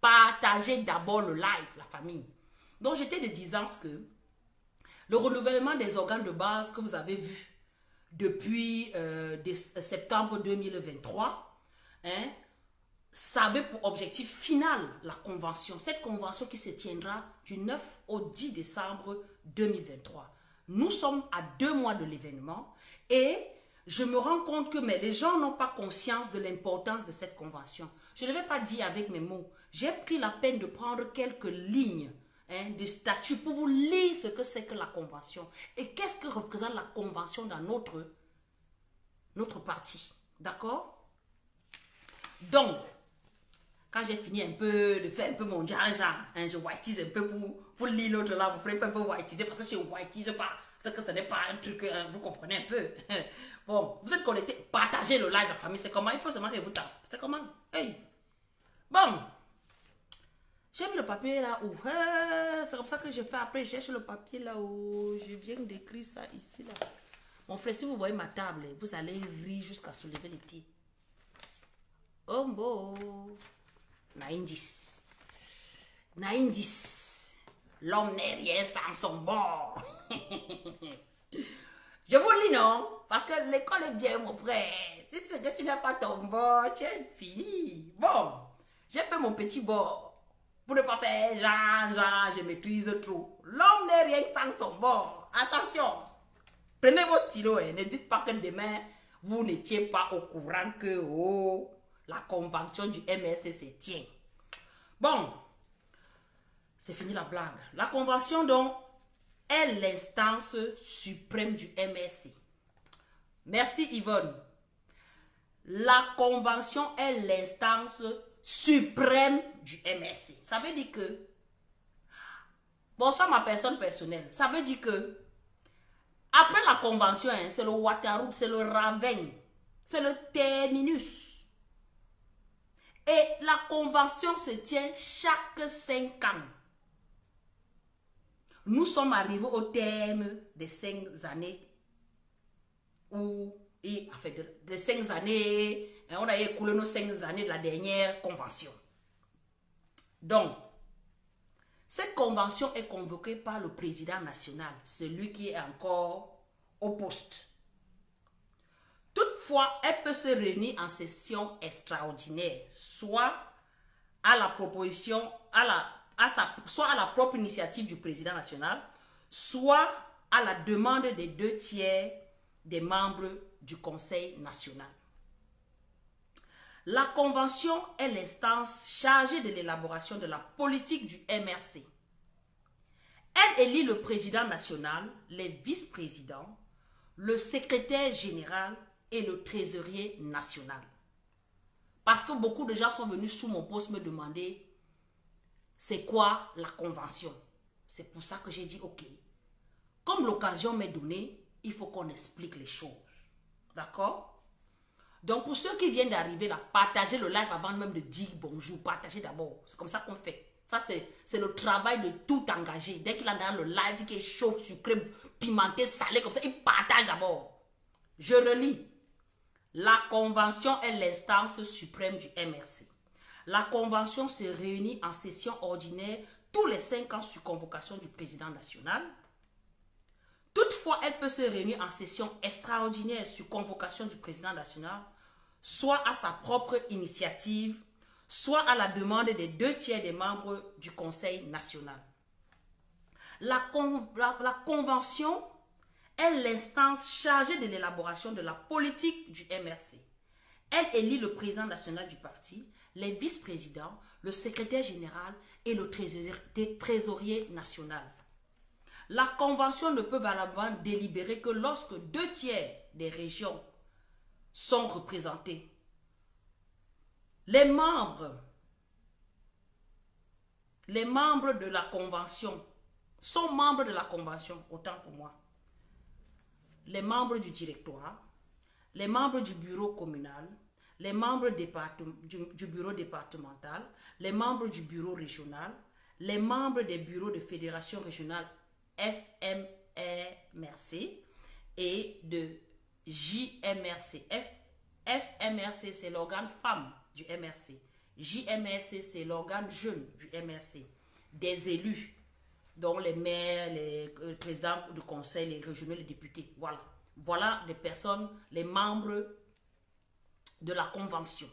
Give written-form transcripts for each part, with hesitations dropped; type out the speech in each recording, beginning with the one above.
Partagez d'abord le live, la famille. Donc, j'étais de disant que le renouvellement des organes de base que vous avez vu depuis septembre 2023, hein, ça avait pour objectif final la convention. Cette convention qui se tiendra du 9 au 10 décembre 2023. Nous sommes à 2 mois de l'événement et je me rends compte que les gens n'ont pas conscience de l'importance de cette convention. Je ne vais pas dire avec mes mots. J'ai pris la peine de prendre quelques lignes de statut pour vous lire ce que c'est que la convention. Et qu'est-ce que représente la convention dans notre parti. D'accord? Donc, quand j'ai fini un peu de faire un peu mon genre, hein, je whiteise un peu pour lire l'autre là, vous ferez un peu whiteiser parce que je whiteise pas. C'est que ce n'est pas un truc, vous comprenez un peu. Bon, vous êtes connectés, partagez le live, la famille, c'est comment? Il faut seulement que vous tapez. C'est comment? Hey. Bon. J'ai mis le papier là où. C'est comme ça que je fais après. Je cherche le papier là où. Je viens d'écrire ça ici là. Mon frère, si vous voyez ma table, vous allez rire jusqu'à soulever les pieds. Oh bon. Naïndis. Naïndis. L'homme n'est rien sans son bord. Je vous le dis non. Parce que l'école est bien, mon frère. Si c'est que tu n'as pas ton bord, tu es fini. Bon. J'ai fait mon petit bord. Pour ne pas faire genre, je maîtrise trop. L'homme n'est rien sans son bord. Attention. Prenez vos stylos et ne dites pas que demain, vous n'étiez pas au courant que la convention du MRC se tient. Bon, c'est fini la blague. La convention, donc, est l'instance suprême du MRC. Merci Yvonne. La convention est l'instance suprême du MRC. Ça veut dire que, bon, ça ma personne personnelle, ça veut dire que, après la convention, hein, c'est le Waterloo, c'est le Ravenne, c'est le terminus. Et la convention se tient chaque 5 ans. Nous sommes arrivés au terme des 5 années où, enfin, de 5 années, on a écoulé nos 5 années de la dernière convention. Donc, cette convention est convoquée par le président national, celui qui est encore au poste. Toutefois, elle peut se réunir en session extraordinaire, soit à la proposition, soit à la propre initiative du président national, soit à la demande des 2 tiers des membres du Conseil national. La convention est l'instance chargée de l'élaboration de la politique du MRC. Elle élit le président national, les vice-présidents, le secrétaire général et le trésorier national. Parce que beaucoup de gens sont venus sous mon poste me demander c'est quoi la convention. C'est pour ça que j'ai dit ok. Comme l'occasion m'est donnée, il faut qu'on explique les choses. D'accord? Donc, pour ceux qui viennent d'arriver là, partagez le live avant même de dire bonjour. Partagez d'abord. C'est comme ça qu'on fait. Ça, c'est le travail de tout engagé. Dès qu'il a dans le live qui est chaud, sucré, pimenté, salé, comme ça, il partage d'abord. Je relis. La convention est l'instance suprême du MRC. La convention se réunit en session ordinaire tous les 5 ans sur convocation du président national. Toutefois, elle peut se réunir en session extraordinaire sur convocation du président national, soit à sa propre initiative, soit à la demande des 2 tiers des membres du Conseil national. La convention est l'instance chargée de l'élaboration de la politique du MRC. Elle élit le président national du parti, les vice-présidents, le secrétaire général et le trésorier national. La convention ne peut valablement délibérer que lorsque 2 tiers des régions sont représentés. Les membres de la convention sont membres de la convention, autant pour moi. Les membres du directoire, les membres du bureau communal, les membres du bureau départemental, les membres du bureau régional, les membres des bureaux de fédération régionale FMRC et de JMRC. FMRC, c'est l'organe femme du MRC. JMRC, c'est l'organe jeune du MRC. Des élus, dont les maires, les présidents du conseil, les régionaux, les députés. Voilà. Voilà les personnes, les membres de la convention.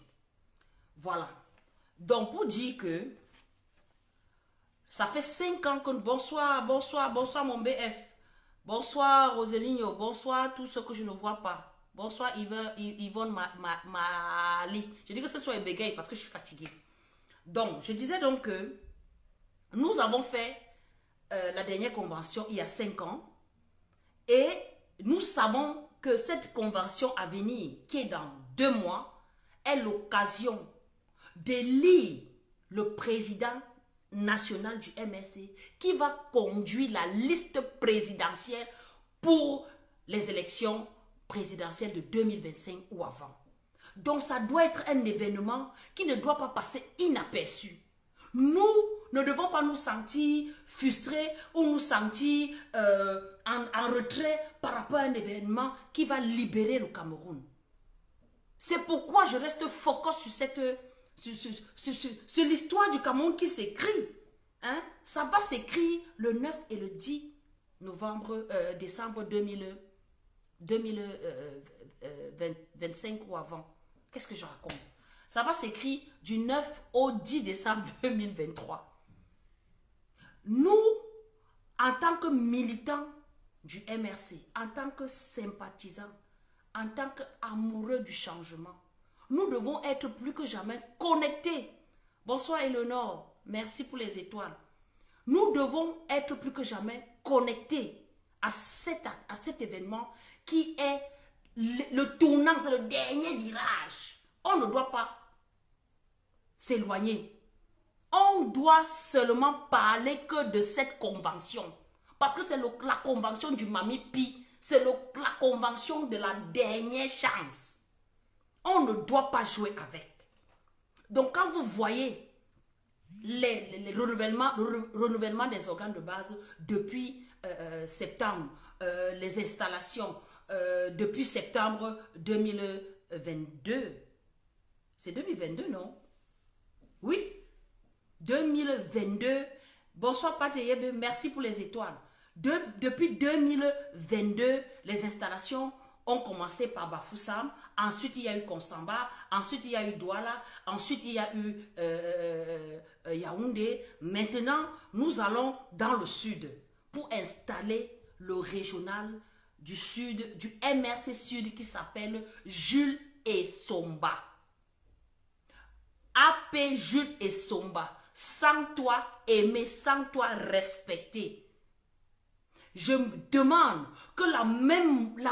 Voilà. Donc, pour dire que ça fait 5 ans que... Bonsoir mon BF. Bonsoir Roseline, bonsoir tous ceux que je ne vois pas. Bonsoir Yvonne Mali. Je dis que ce soit un bégaye parce que je suis fatiguée. Donc, je disais donc que nous avons fait la dernière convention il y a 5 ans. Et nous savons que cette convention à venir, qui est dans 2 mois, est l'occasion d'élire le président national du MRC qui va conduire la liste présidentielle pour les élections présidentielles de 2025 ou avant. Donc ça doit être un événement qui ne doit pas passer inaperçu. Nous ne devons pas nous sentir frustrés ou nous sentir en retrait par rapport à un événement qui va libérer le Cameroun. C'est pourquoi je reste focus sur l'histoire du Cameroun qui s'écrit. Hein? Ça va s'écrire le 9 et le 10 décembre 2025 ou avant. Qu'est-ce que je raconte? Ça va s'écrire du 9 au 10 décembre 2023. Nous, en tant que militants du MRC, en tant que sympathisants, en tant qu'amoureux du changement, nous devons être plus que jamais connectés. Bonsoir Eleonore, merci pour les étoiles. Nous devons être plus que jamais connectés à cet événement qui est le tournant, c'est le dernier virage. On ne doit pas s'éloigner. On doit seulement parler que de cette convention. Parce que c'est la convention du Mami Pi. C'est la convention de la dernière chance. On ne doit pas jouer avec. Donc quand vous voyez le renouvellement des organes de base depuis septembre, les installations depuis septembre 2022. C'est 2022, non? Oui. 2022. Bonsoir Pateyebe, merci pour les étoiles. Depuis 2022, les installations ont commencé par Bafoussam, ensuite il y a eu Konsamba, ensuite il y a eu Douala, ensuite il y a eu Yaoundé. Maintenant, nous allons dans le sud pour installer le régional du sud, du MRC Sud qui s'appelle Jules Essomba. AP Jules Essomba. Sans toi aimer, sans toi respecter. Je me demande que la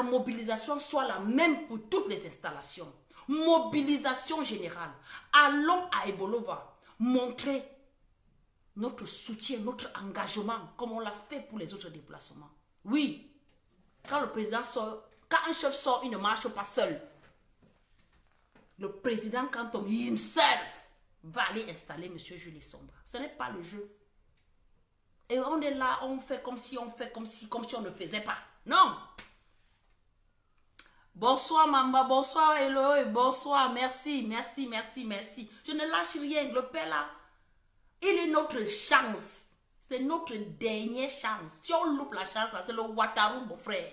mobilisation soit la même pour toutes les installations. Mobilisation générale. Allons à Ebolova montrer notre soutien, notre engagement, comme on l'a fait pour les autres déplacements. Oui, quand le président sort, quand un chef sort, il ne marche pas seul. Le président, quand on himself, va aller installer M. Jules Essomba. Ce n'est pas le jeu. Et on est là, on fait comme si on ne faisait pas. Non. Bonsoir Mamba, bonsoir Eloy, bonsoir, merci. Je ne lâche rien, le père là, il est notre chance. C'est notre dernière chance. Si on loupe la chance là, c'est le Ouattara, mon frère.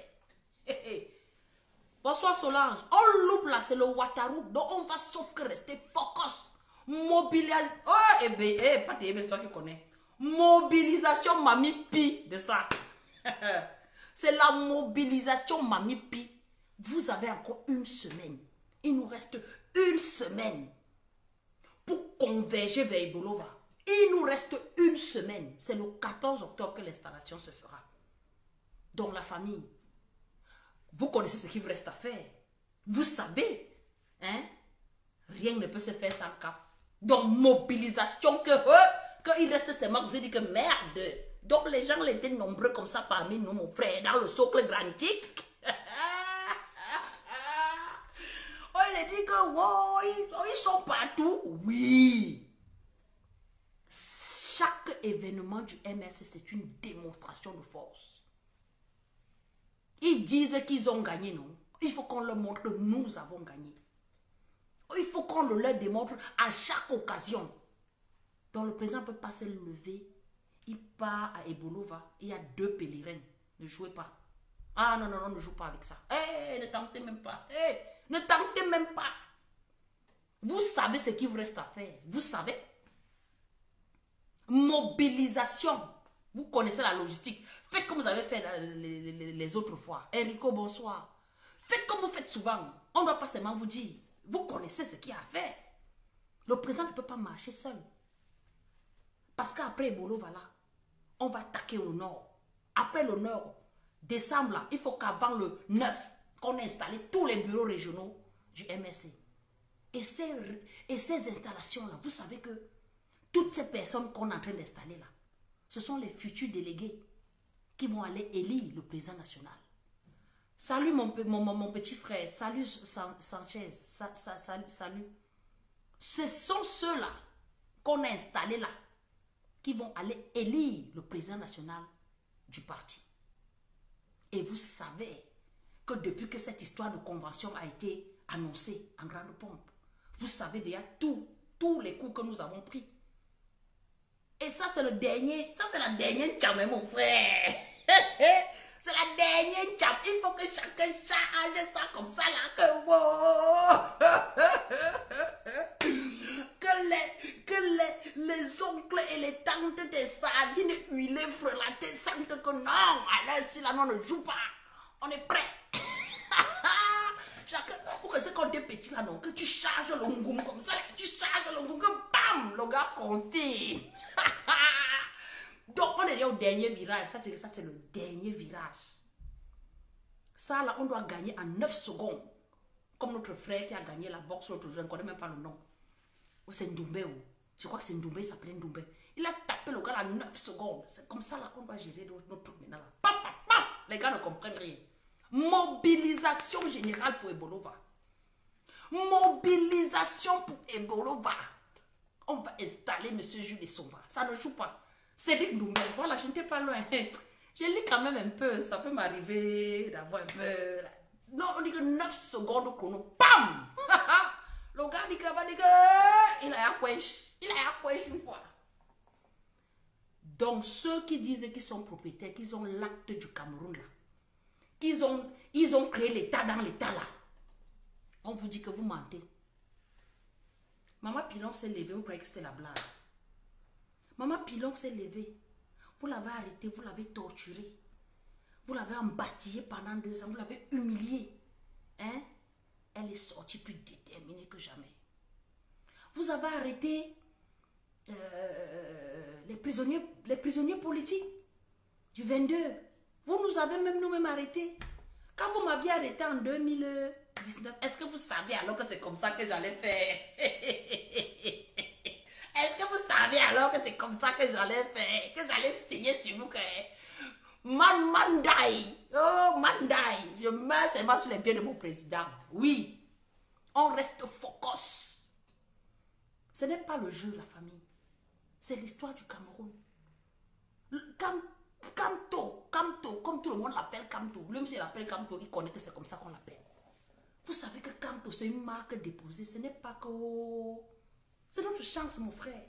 Bonsoir Solange, on loupe là, c'est le Ouattara. Donc on va sauf que rester focus. Mobilisation. Oh, pas c'est toi qui connais. Mobilisation Mami Pi de ça. C'est la mobilisation Mami Pi. Vous avez encore une semaine. Il nous reste une semaine pour converger vers Ebolova. Il nous reste une semaine. C'est le 14 octobre que l'installation se fera. Donc la famille, vous connaissez ce qu'il vous reste à faire. Vous savez, hein? Rien ne peut se faire sans cap. Donc mobilisation qu'il reste seulement, vous avez dit que merde. Donc les gens étaient nombreux comme ça parmi nous, mon frère, dans le socle granitique. On les dit que wow, ils sont partout. Oui. Chaque événement du MRC, c'est une démonstration de force. Ils disent qu'ils ont gagné, non? Il faut qu'on leur montre que nous avons gagné. Il faut qu'on le leur démontre à chaque occasion. Donc le président ne peut pas se lever. Il part à Ebolova. Il y a 2 pèlerins. Ne jouez pas. Ah non, non, non, ne joue pas avec ça. Ne tentez même pas. Ne tentez même pas. Vous savez ce qu'il vous reste à faire. Vous savez. Mobilisation. Vous connaissez la logistique. Faites comme vous avez fait les autres fois. Enrico, bonsoir. Faites comme vous faites souvent. On ne doit pas seulement vous dire. Vous connaissez ce qu'il y a à faire. Le président ne peut pas marcher seul. Parce qu'après Ebolova, là, on va attaquer au nord. Après le nord, décembre, là, il faut qu'avant le 9, qu'on ait installé tous les bureaux régionaux du MRC. Et ces installations-là, vous savez que toutes ces personnes qu'on est en train d'installer là, ce sont les futurs délégués qui vont aller élire le président national. Salut mon petit frère, salut Sanchez, salut. Ce sont ceux-là qu'on a installés là qui vont aller élire le président national du parti. Et vous savez que depuis que cette histoire de convention a été annoncée en grande pompe, vous savez déjà tous les coups que nous avons pris. Et ça, c'est le dernier, ça c'est la dernière tchame, mon frère. C'est la dernière tchame. Il faut que chacun change ça comme ça là, que les oncles et les tantes des sardines huilées, frelatées, sentent que non, allez, si là, on ne joue pas. On est prêt. Chacun, pour que c'est quand t'es petit là, non, que tu charges le ngoum comme ça, tu charges le ngoum, que bam, le gars confie. Donc on est au dernier virage, ça c'est le dernier virage. Ça là, on doit gagner en 9 secondes. Comme notre frère qui a gagné la boxe l'autre jour, je ne connais même pas le nom. Ou c'est Ndoumbe, je crois que c'est Ndoumbe, il s'appelait Ndoumbe. Il a tapé le gars en 9 secondes. C'est comme ça là qu'on doit gérer notre truc maintenant là. Pam, pam, pam. Les gars ne comprennent rien. Mobilisation générale pour Ebolova. Mobilisation pour Ebolova. On va installer M. Jules Somba. Ça ne joue pas. Cédric Doumbé. Voilà, je n'étais pas loin. Je lis quand même un peu. Ça peut m'arriver d'avoir un peu. Non, on dit que 9 secondes au chrono. Pam! Le gars dit que il a accouché. Il a accouché une fois. Donc, ceux qui disent qu'ils sont propriétaires, qu'ils ont l'acte du Cameroun là, ils ont créé l'État dans l'État là. On vous dit que vous mentez. Maman Pilon s'est levée, vous croyez que c'était la blague. Maman Pilon s'est levée. Vous l'avez arrêté, vous l'avez torturé. Vous l'avez embastillé pendant 2 ans, vous l'avez humilié. Hein? Elle est sortie plus déterminée que jamais. Vous avez arrêté les prisonniers politiques du 22. Vous nous avez même nous-mêmes arrêtés. Quand vous m'aviez arrêté en 2019, est-ce que vous saviez alors que c'est comme ça que j'allais faire? Est-ce que vous saviez alors que c'est comme ça que j'allais faire? Que j'allais signer sur vous que... Mandai. Oh, Mandai. Je meurs seulement sur les pieds de mon président. Oui. On reste focus. Ce n'est pas le jeu, la famille. C'est l'histoire du Cameroun. Kamto, comme tout le monde l'appelle Kamto. Lui, s'il l'appelle Kamto, il connaît que c'est comme ça qu'on l'appelle. Vous savez que Kamto, c'est une marque déposée. Ce n'est pas que... C'est notre chance, mon frère.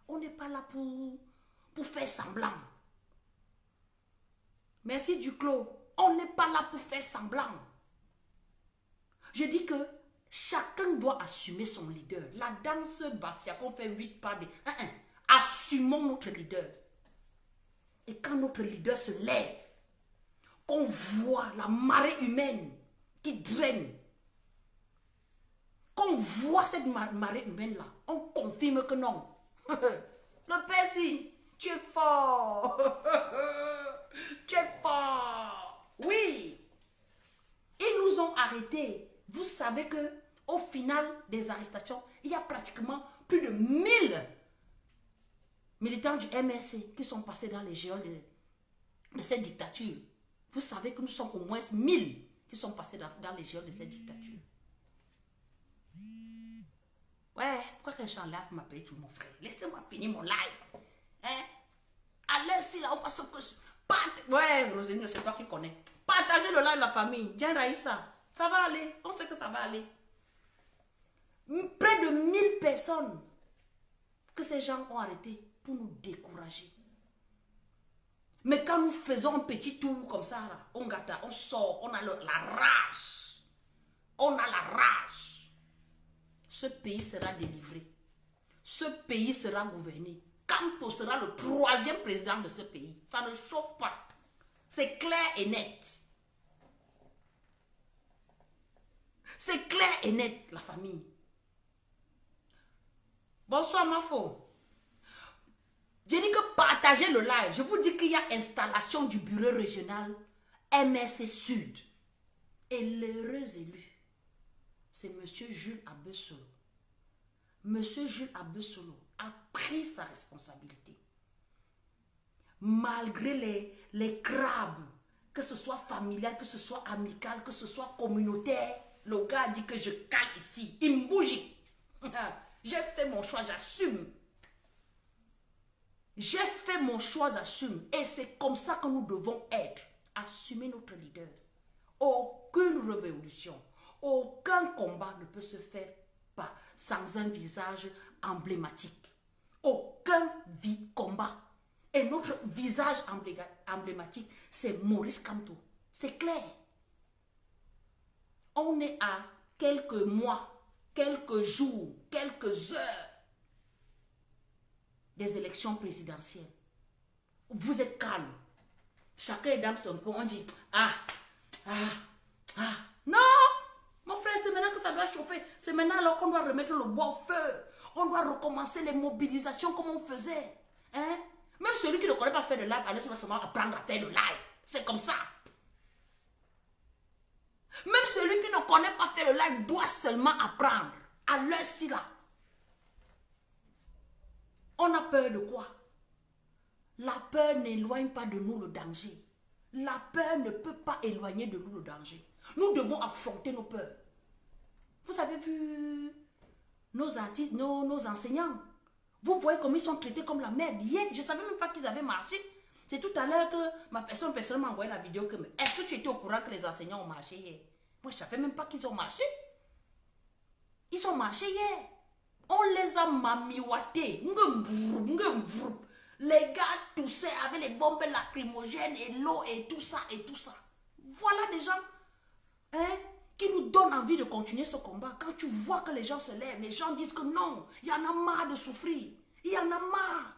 On n'est pas là pour faire semblant. Merci Duclos. On n'est pas là pour faire semblant. Je dis que chacun doit assumer son leader. La danse Bafia qu'on fait 8 pas de... Assumons notre leader. Et quand notre leader se lève, qu'on voit la marée humaine qui draine, qu'on voit cette marée humaine-là, on confirme que non. Le Percy, tu es fort. Tu es fort. Oui. Ils nous ont arrêtés. Vous savez que au final des arrestations, il y a pratiquement plus de 1000 militants du MRC qui sont passés dans les géoles de cette dictature. Vous savez que nous sommes au moins 1000 qui sont passés dans les géoles de cette dictature. Ouais, pourquoi que je suis en live, vous m'appelez tout mon frère? Laissez-moi finir mon live. Hein? Allez, si là, on passe au plus. Ouais, Rosine, c'est toi qui connais. Partagez le live, la famille. Tiens, Raïssa, ça va aller. On sait que ça va aller. Près de 1000 personnes que ces gens ont arrêté pour nous décourager. Mais quand nous faisons un petit tour comme ça, là, on gâte, on sort, on a la rage. On a la rage. Ce pays sera délivré. Ce pays sera gouverné. Quand sera le 3e président de ce pays, ça ne chauffe pas. C'est clair et net. C'est clair et net, la famille. Bonsoir, ma faux. Je dis que partagez le live. Je vous dis qu'il y a installation du bureau régional MRC Sud. Et l'heureux élu, c'est M. Jules Abessolo. M. Jules Abessolo a pris sa responsabilité. Malgré les crabes, que ce soit familial, que ce soit amical, que ce soit communautaire, le gars dit que je cale ici. Il me bouge. J'ai fait mon choix, j'assume. J'ai fait mon choix, j'assume. Et c'est comme ça que nous devons être. Assumer notre leader. Aucune révolution, aucun combat ne peut se faire pas sans un visage emblématique. Aucun combat. Et notre visage emblématique, c'est Maurice Kamto. C'est clair. On est à quelques mois, quelques jours, quelques heures des élections présidentielles. Vous êtes calme. Chacun est dans son point. On dit, non, mon frère, c'est maintenant que ça doit chauffer. C'est maintenant alors qu'on doit remettre le bois au feu. On doit recommencer les mobilisations comme on faisait. Hein? Même celui qui ne connaît pas faire de live, allez seulement apprendre à faire de live. C'est comme ça. Même celui qui ne connaît pas faire le live doit seulement apprendre. À l'heure-ci là. On a peur de quoi? La peur n'éloigne pas de nous le danger. La peur ne peut pas éloigner de nous le danger. Nous devons affronter nos peurs. Vous avez vu nos artistes, nos enseignants. Vous voyez comme ils sont traités comme la merde. Hier, je ne savais même pas qu'ils avaient marché. C'est tout à l'heure que ma personne m'a envoyé la vidéo. Est-ce que tu étais au courant que les enseignants ont marché hier? Moi, je ne savais même pas qu'ils ont marché. Ils ont marché hier. On les a mamiwatés. Les gars toussaient avec les bombes lacrymogènes et l'eau et tout ça et tout ça. Voilà des gens qui nous donnent envie de continuer ce combat. Quand tu vois que les gens se lèvent, les gens disent que non, il y en a marre de souffrir. Il y en a marre.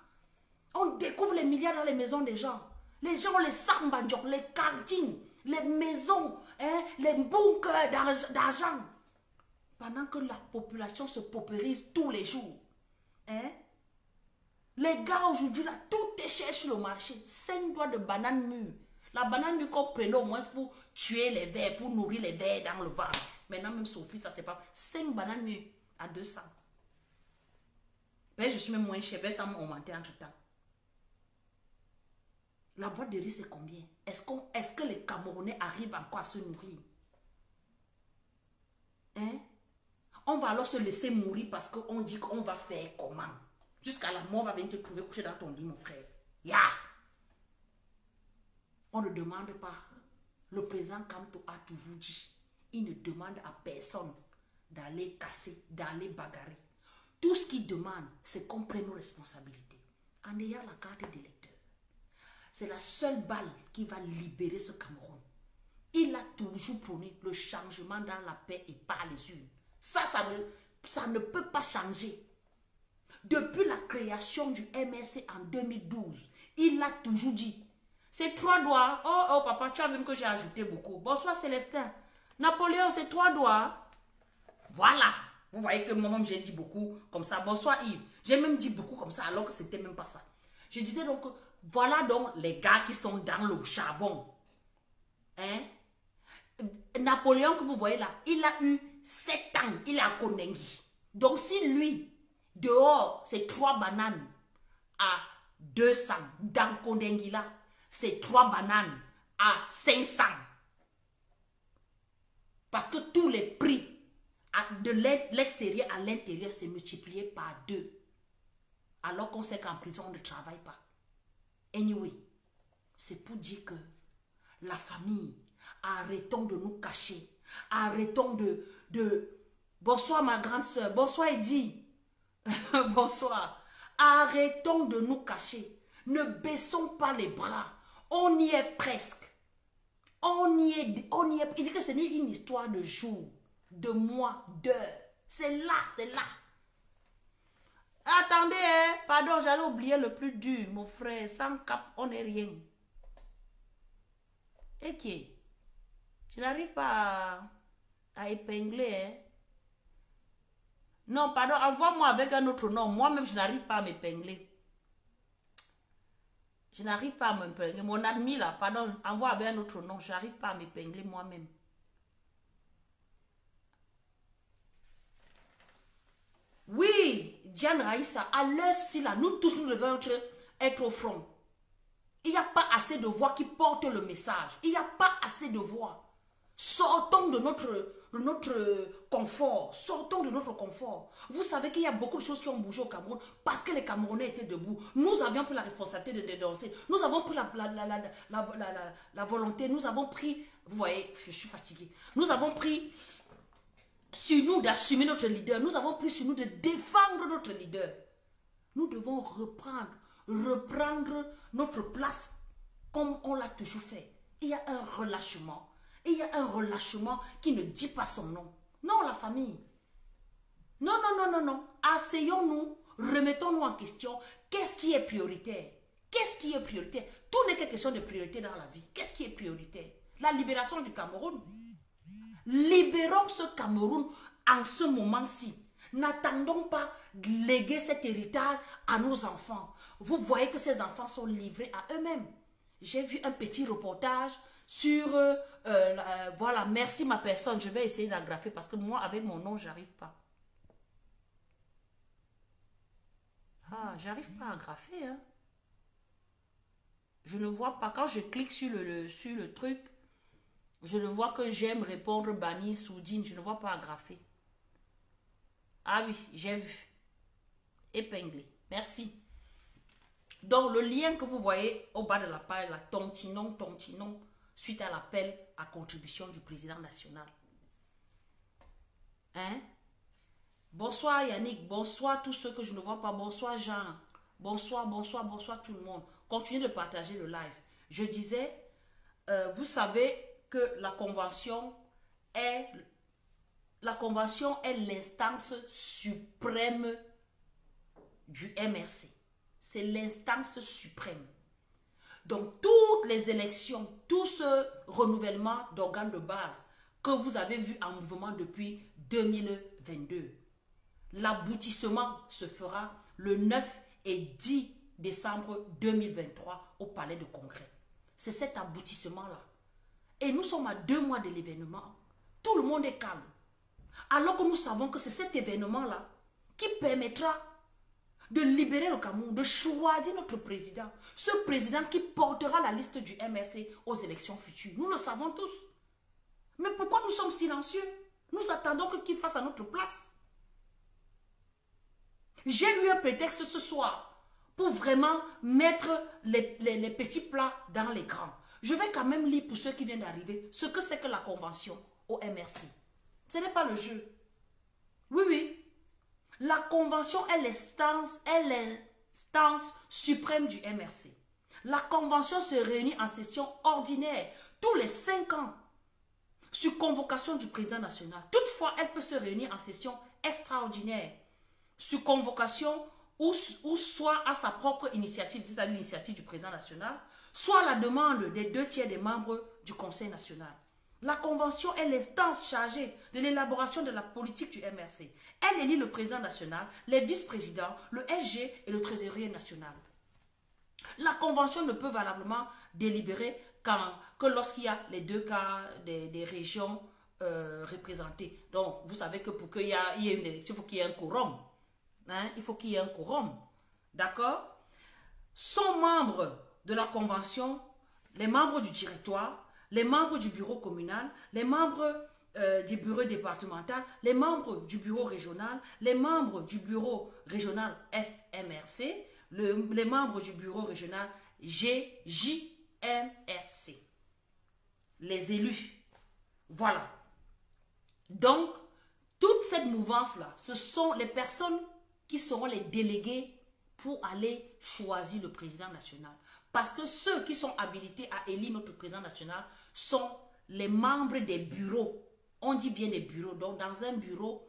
On découvre les milliards dans les maisons des gens. Les gens ont les sambadjok, les cantines, les maisons, les bunkers d'argent. Pendant que la population se paupérise tous les jours. Les gars aujourd'hui, là, tout est cher sur le marché. 5 doigts de banane mûre. La banane mûre qu'on prenait au moins pour tuer les vers, pour nourrir les vers dans le ventre. Maintenant, même Sophie, ça c'est pas. 5 bananes mûres à 200. Ben, je suis même moins cher, ben, ça m'a augmenté entre temps. La boîte de riz, c'est combien? Est-ce que les Camerounais arrivent encore à se nourrir? On va alors se laisser mourir parce qu'on dit qu'on va faire comment? Jusqu'à la mort, on va venir te trouver couché dans ton lit, mon frère. On ne demande pas. Le président Kamto a toujours dit, il ne demande à personne d'aller casser, d'aller bagarrer. Tout ce qu'il demande, c'est qu'on prenne nos responsabilités. En ayant la carte d'électeur. C'est la seule balle qui va libérer ce Cameroun. Il a toujours prôné le changement dans la paix et par les urnes. Ça ne peut pas changer. Depuis la création du MRC en 2012, il a toujours dit, c'est 3 doigts. Oh papa, tu as vu que j'ai ajouté beaucoup. Bonsoir Célestin. Napoléon, c'est 3 doigts. Voilà. Vous voyez que moi-même j'ai dit beaucoup comme ça. Bonsoir Yves. J'ai même dit beaucoup comme ça alors que c'était même pas ça. Je disais donc, voilà donc les gars qui sont dans le charbon. Napoléon que vous voyez là, il a eu 7 ans. Il est à Kondengi. Donc si lui, dehors, c'est 3 bananes à 200. Dans Kondengi là, c'est 3 bananes à 500. Parce que tous les prix de l'extérieur à l'intérieur s'est multiplié par 2. Alors qu'on sait qu'en prison, on ne travaille pas. Anyway, c'est pour dire que la famille, arrêtons de nous cacher. Arrêtons de Bonsoir ma grande soeur. Bonsoir Eddie. Bonsoir. Arrêtons de nous cacher. Ne baissons pas les bras. On y est presque. On y est. Il dit que c'est une histoire de jours, de mois, d'heures. C'est là, c'est là. Attendez, hein? Pardon, j'allais oublier le plus dur, mon frère. Sans cap, on n'est rien. Et qui? Je n'arrive pas à épingler, hein? Non, pardon, envoie-moi avec un autre nom. Moi-même, je n'arrive pas à m'épingler. Je n'arrive pas à m'épingler. Mon admis là, pardon, envoie avec un autre nom. Je n'arrive pas à m'épingler moi-même. Oui, Diane Raïssa, à l'heure-ci là, nous tous, nous devons être au front. Il n'y a pas assez de voix qui portent le message. Il n'y a pas assez de voix. Sortons de notre confort. Sortons de notre confort. Vous savez qu'il y a beaucoup de choses qui ont bougé au Cameroun parce que les Camerounais étaient debout. Nous avions pris la responsabilité de dénoncer. Nous avons pris la volonté. Nous avons pris... Vous voyez, je suis fatiguée. Nous avons pris sur nous d'assumer notre leader. Nous avons pris sur nous de défendre notre leader. Nous devons reprendre notre place comme on l'a toujours fait. Il y a un relâchement. Il y a un relâchement qui ne dit pas son nom. Non, la famille. Non, non, non, non, non. Asseyons-nous, remettons-nous en question. Qu'est-ce qui est prioritaire? Qu'est-ce qui est prioritaire? Tout n'est que question de priorité dans la vie. Qu'est-ce qui est prioritaire? La libération du Cameroun. Libérons ce Cameroun en ce moment-ci. N'attendons pas de léguer cet héritage à nos enfants. Vous voyez que ces enfants sont livrés à eux-mêmes. J'ai vu un petit reportage sur... voilà, merci ma personne. Je vais essayer d'agrafer parce que moi, avec mon nom, j'arrive pas. Ah, j'arrive pas à graffer. Hein. Je ne vois pas. Quand je clique sur le truc, je ne vois que j'aime répondre Bani, Soudine. Je ne vois pas à graffer. Ah oui, j'ai vu. Épinglé. Merci. Donc, le lien que vous voyez au bas de la page, là, tontinon, suite à l'appel à contribution du président national. Hein? Bonsoir Yannick, bonsoir tous ceux que je ne vois pas, bonsoir Jean, bonsoir tout le monde. Continuez de partager le live. Je disais, vous savez que la convention est l'instance suprême du MRC. C'est l'instance suprême. Donc, toutes les élections, tout ce renouvellement d'organes de base que vous avez vu en mouvement depuis 2022, l'aboutissement se fera le 9 et 10 décembre 2023 au Palais de Congrès. C'est cet aboutissement-là. Et nous sommes à 2 mois de l'événement. Tout le monde est calme. Alors que nous savons que c'est cet événement-là qui permettra de libérer le Cameroun, de choisir notre président. Ce président qui portera la liste du MRC aux élections futures. Nous le savons tous. Mais pourquoi nous sommes silencieux? Nous attendons qu'il fasse à notre place. J'ai eu un prétexte ce soir pour vraiment mettre les petits plats dans les grands. Je vais quand même lire pour ceux qui viennent d'arriver ce que c'est que la convention au MRC. Ce n'est pas le jeu. Oui, oui. La convention est l'instance suprême du MRC. La convention se réunit en session ordinaire tous les 5 ans sur convocation du président national. Toutefois, elle peut se réunir en session extraordinaire sur convocation ou soit à sa propre initiative, c'est-à-dire l'initiative du président national, soit à la demande des 2/3 des membres du Conseil national. La convention est l'instance chargée de l'élaboration de la politique du MRC. Elle élit le président national, les vice-présidents, le SG et le trésorier national. La convention ne peut valablement délibérer que lorsqu'il y a les 2 cas des régions représentées. Donc, vous savez que pour qu'il y ait une élection, il faut qu'il y ait un quorum. Hein? Il faut qu'il y ait un quorum. D'accord? Sont membres de la convention les membres du directoire, les membres du bureau communal, les membres du bureau départemental, les membres du bureau régional, les membres du bureau régional FMRC, les membres du bureau régional GJMRC. Les élus. Voilà. Donc, Toute cette mouvance-là, ce sont les personnes qui seront les délégués pour aller choisir le président national. Parce que ceux qui sont habilités à élire notre président national sont les membres des bureaux. On dit bien des bureaux. Donc, dans un bureau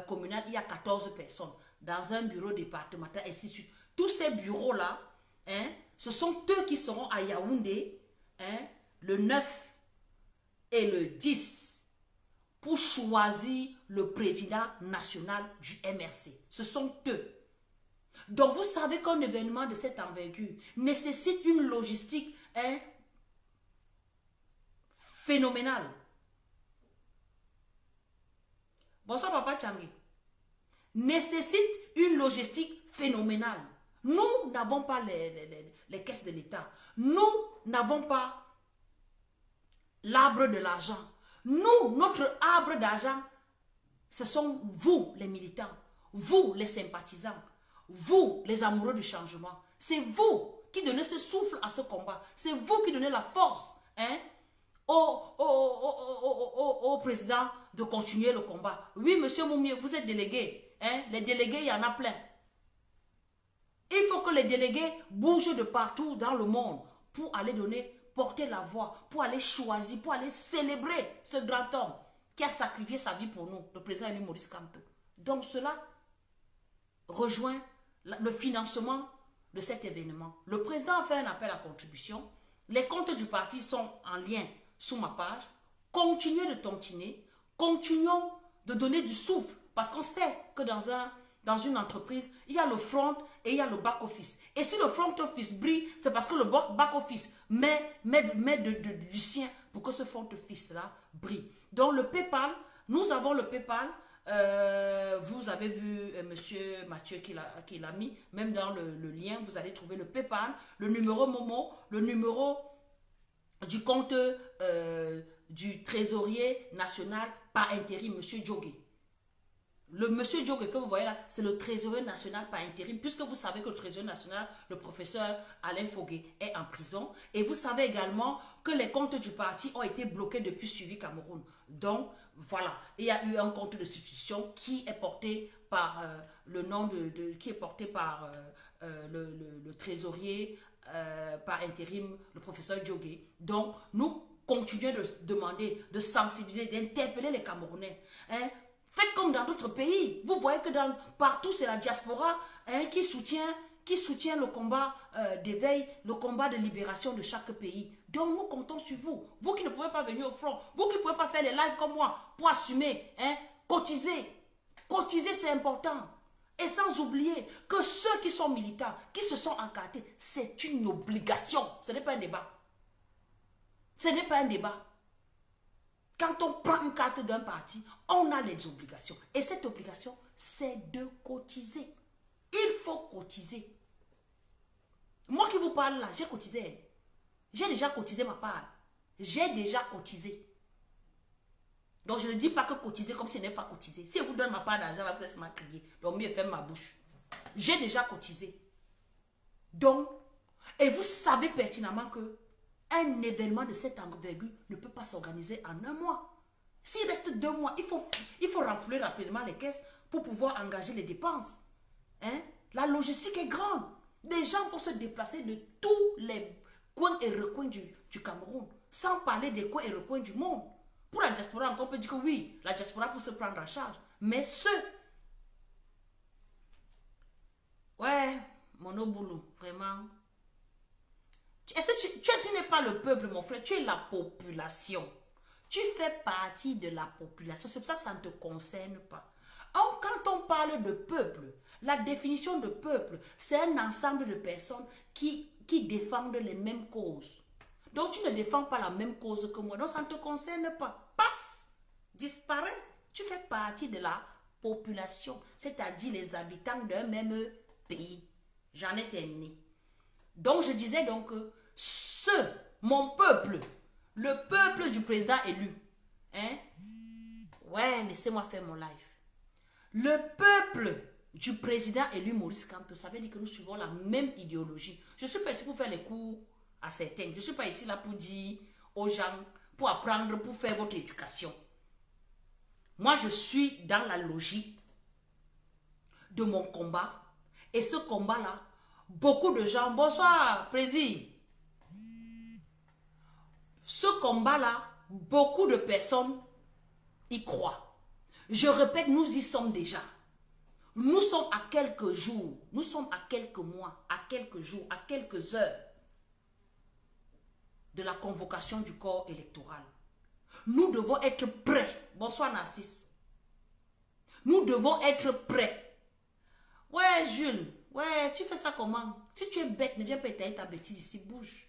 communal, il y a 14 personnes. Dans un bureau départemental, et ainsi de suite. Tous ces bureaux-là, hein, ce sont eux qui seront à Yaoundé, hein, le 9 et le 10 pour choisir le président national du MRC. Ce sont eux. Donc, vous savez qu'un événement de cette envergure nécessite une logistique, hein, phénoménale. Bonsoir, Papa Tchangui. Nécessite une logistique phénoménale. Nous n'avons pas les caisses de l'État. Nous n'avons pas l'arbre de l'argent. Nous, notre arbre d'argent, ce sont vous, les militants, vous, les sympathisants, vous, les amoureux du changement. C'est vous qui donnez ce souffle à ce combat. C'est vous qui donnez la force, hein, au président de continuer le combat. Oui, monsieur Moumier, vous êtes délégué. Hein? Les délégués, il y en a plein. Il faut que les délégués bougent de partout dans le monde pour aller porter la voix, pour aller choisir, pour aller célébrer ce grand homme qui a sacrifié sa vie pour nous, le président élu Maurice Kamto. Donc cela rejoint le financement de cet événement. Le président a fait un appel à contribution. Les comptes du parti sont en lien sous ma page. Continuez de tontiner, continuons de donner du souffle, parce qu'on sait que dans une entreprise, il y a le front et il y a le back-office. Et si le front office brille, c'est parce que le back-office met du sien pour que ce front office-là brille. Donc le PayPal, nous avons le PayPal. Vous avez vu monsieur Mathieu qui l'a mis, même dans le lien, vous allez trouver le PayPal, le numéro Momo, le numéro du compte du trésorier national par intérim, monsieur Djogé. Le monsieur Djogé que vous voyez là, c'est le trésorier national par intérim, puisque vous savez que le trésorier national, le professeur Alain Fogué, est en prison. Et vous savez également que les comptes du parti ont été bloqués depuis Suivi Cameroun. Donc, voilà, il y a eu un compte de substitution qui est porté par le nom qui est porté par le trésorier par intérim, le professeur Djogé. Donc, nous continuons de demander, de sensibiliser, d'interpeller les Camerounais. Hein. Faites comme dans d'autres pays. Vous voyez que partout, c'est la diaspora, hein, qui soutient le combat d'éveil, le combat de libération de chaque pays. Donc, nous comptons sur vous. Vous qui ne pouvez pas venir au front, vous qui ne pouvez pas faire les lives comme moi pour assumer, hein, cotiser. Cotiser, c'est important. Et sans oublier que ceux qui sont militants, qui se sont encartés, c'est une obligation. Ce n'est pas un débat. Ce n'est pas un débat. Quand on prend une carte d'un parti, on a les obligations. Et cette obligation, c'est de cotiser. Il faut cotiser. Moi qui vous parle là, j'ai cotisé. J'ai déjà cotisé ma part. J'ai déjà cotisé. Donc je ne dis pas que cotiser comme si je n'ai pas cotisé. Si je vous donne ma part d'argent, là, vous allez se crier. Donc mieux faire ma bouche. J'ai déjà cotisé. Donc, et vous savez pertinemment que un événement de cette envergure ne peut pas s'organiser en un mois. S'il reste 2 mois, il faut renflouer rapidement les caisses pour pouvoir engager les dépenses. Hein? La logistique est grande. Les gens vont se déplacer de tous les coins et recoins du Cameroun, sans parler des coins et recoins du monde. Pour la diaspora, on peut dire que oui, la diaspora peut se prendre en charge. Mais ouais, mon Oboulou, vraiment. Tu n'es pas le peuple, mon frère, tu es la population. Tu fais partie de la population. C'est pour ça que ça ne te concerne pas. Quand on parle de peuple, la définition de peuple, c'est un ensemble de personnes qui défendent les mêmes causes. Donc tu ne défends pas la même cause que moi. Donc ça ne te concerne pas. Passe, disparaît. Tu fais partie de la population, c'est-à-dire les habitants d'un même pays. J'en ai terminé. Donc je disais donc que mon peuple, le peuple du président élu, hein? Ouais, laissez-moi faire mon live. Le peuple du président élu Maurice Kamto, ça veut dire que nous suivons la même idéologie. Je ne suis pas ici pour faire les cours à certains. Je ne suis pas ici là pour dire aux gens, pour apprendre, pour faire votre éducation. Moi, je suis dans la logique de mon combat. Et ce combat-là, beaucoup de gens... Bonsoir, Président. Ce combat-là, beaucoup de personnes y croient. Je répète, nous y sommes déjà. Nous sommes à quelques jours, nous sommes à quelques mois, à quelques jours, à quelques heures de la convocation du corps électoral. Nous devons être prêts. Bonsoir Narcisse. Nous devons être prêts. Ouais Jules, ouais, tu fais ça comment? Si tu es bête, ne viens pas étayer ta bêtise ici, bouge.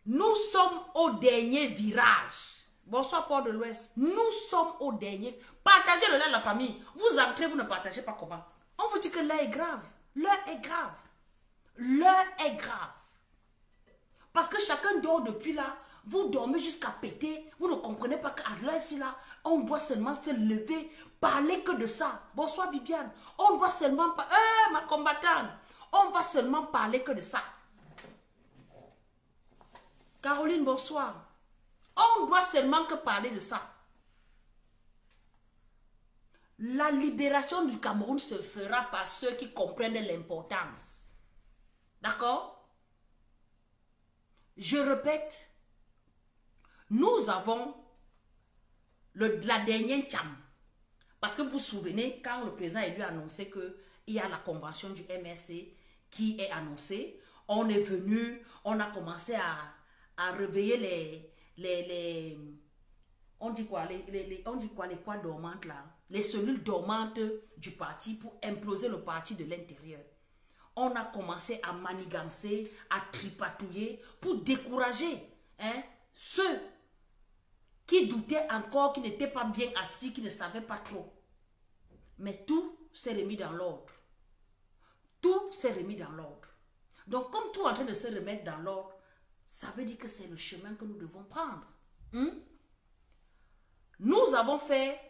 Nous sommes au dernier virage. Bonsoir Port de l'Ouest. Nous sommes au dernier. Partagez le lait de la famille. Vous entrez, vous ne partagez pas comment? On vous dit que l'heure est grave. L'heure est grave. L'heure est grave. Parce que chacun dort depuis là. Vous dormez jusqu'à péter. Vous ne comprenez pas qu'à l'heure-ci là, on doit seulement se lever, parler que de ça. Bonsoir Bibiane. On doit seulement... ma combattante. On va seulement parler que de ça. Caroline, bonsoir. On doit seulement que parler de ça. La libération du Cameroun se fera par ceux qui comprennent l'importance. D'accord? Je répète, nous avons la dernière cham. Parce que vous vous souvenez, quand le président a annoncé qu'il y a la convention du MRC qui est annoncée, on est venu, on a commencé à réveiller on dit quoi, les quoi dormantes là, les cellules dormantes du parti pour imploser le parti de l'intérieur. On a commencé à manigancer, à tripatouiller pour décourager ceux qui doutaient encore, qui n'étaient pas bien assis, qui ne savaient pas trop. Mais tout s'est remis dans l'ordre. Tout s'est remis dans l'ordre. Donc comme tout est en train de se remettre dans l'ordre, ça veut dire que c'est le chemin que nous devons prendre. Nous avons fait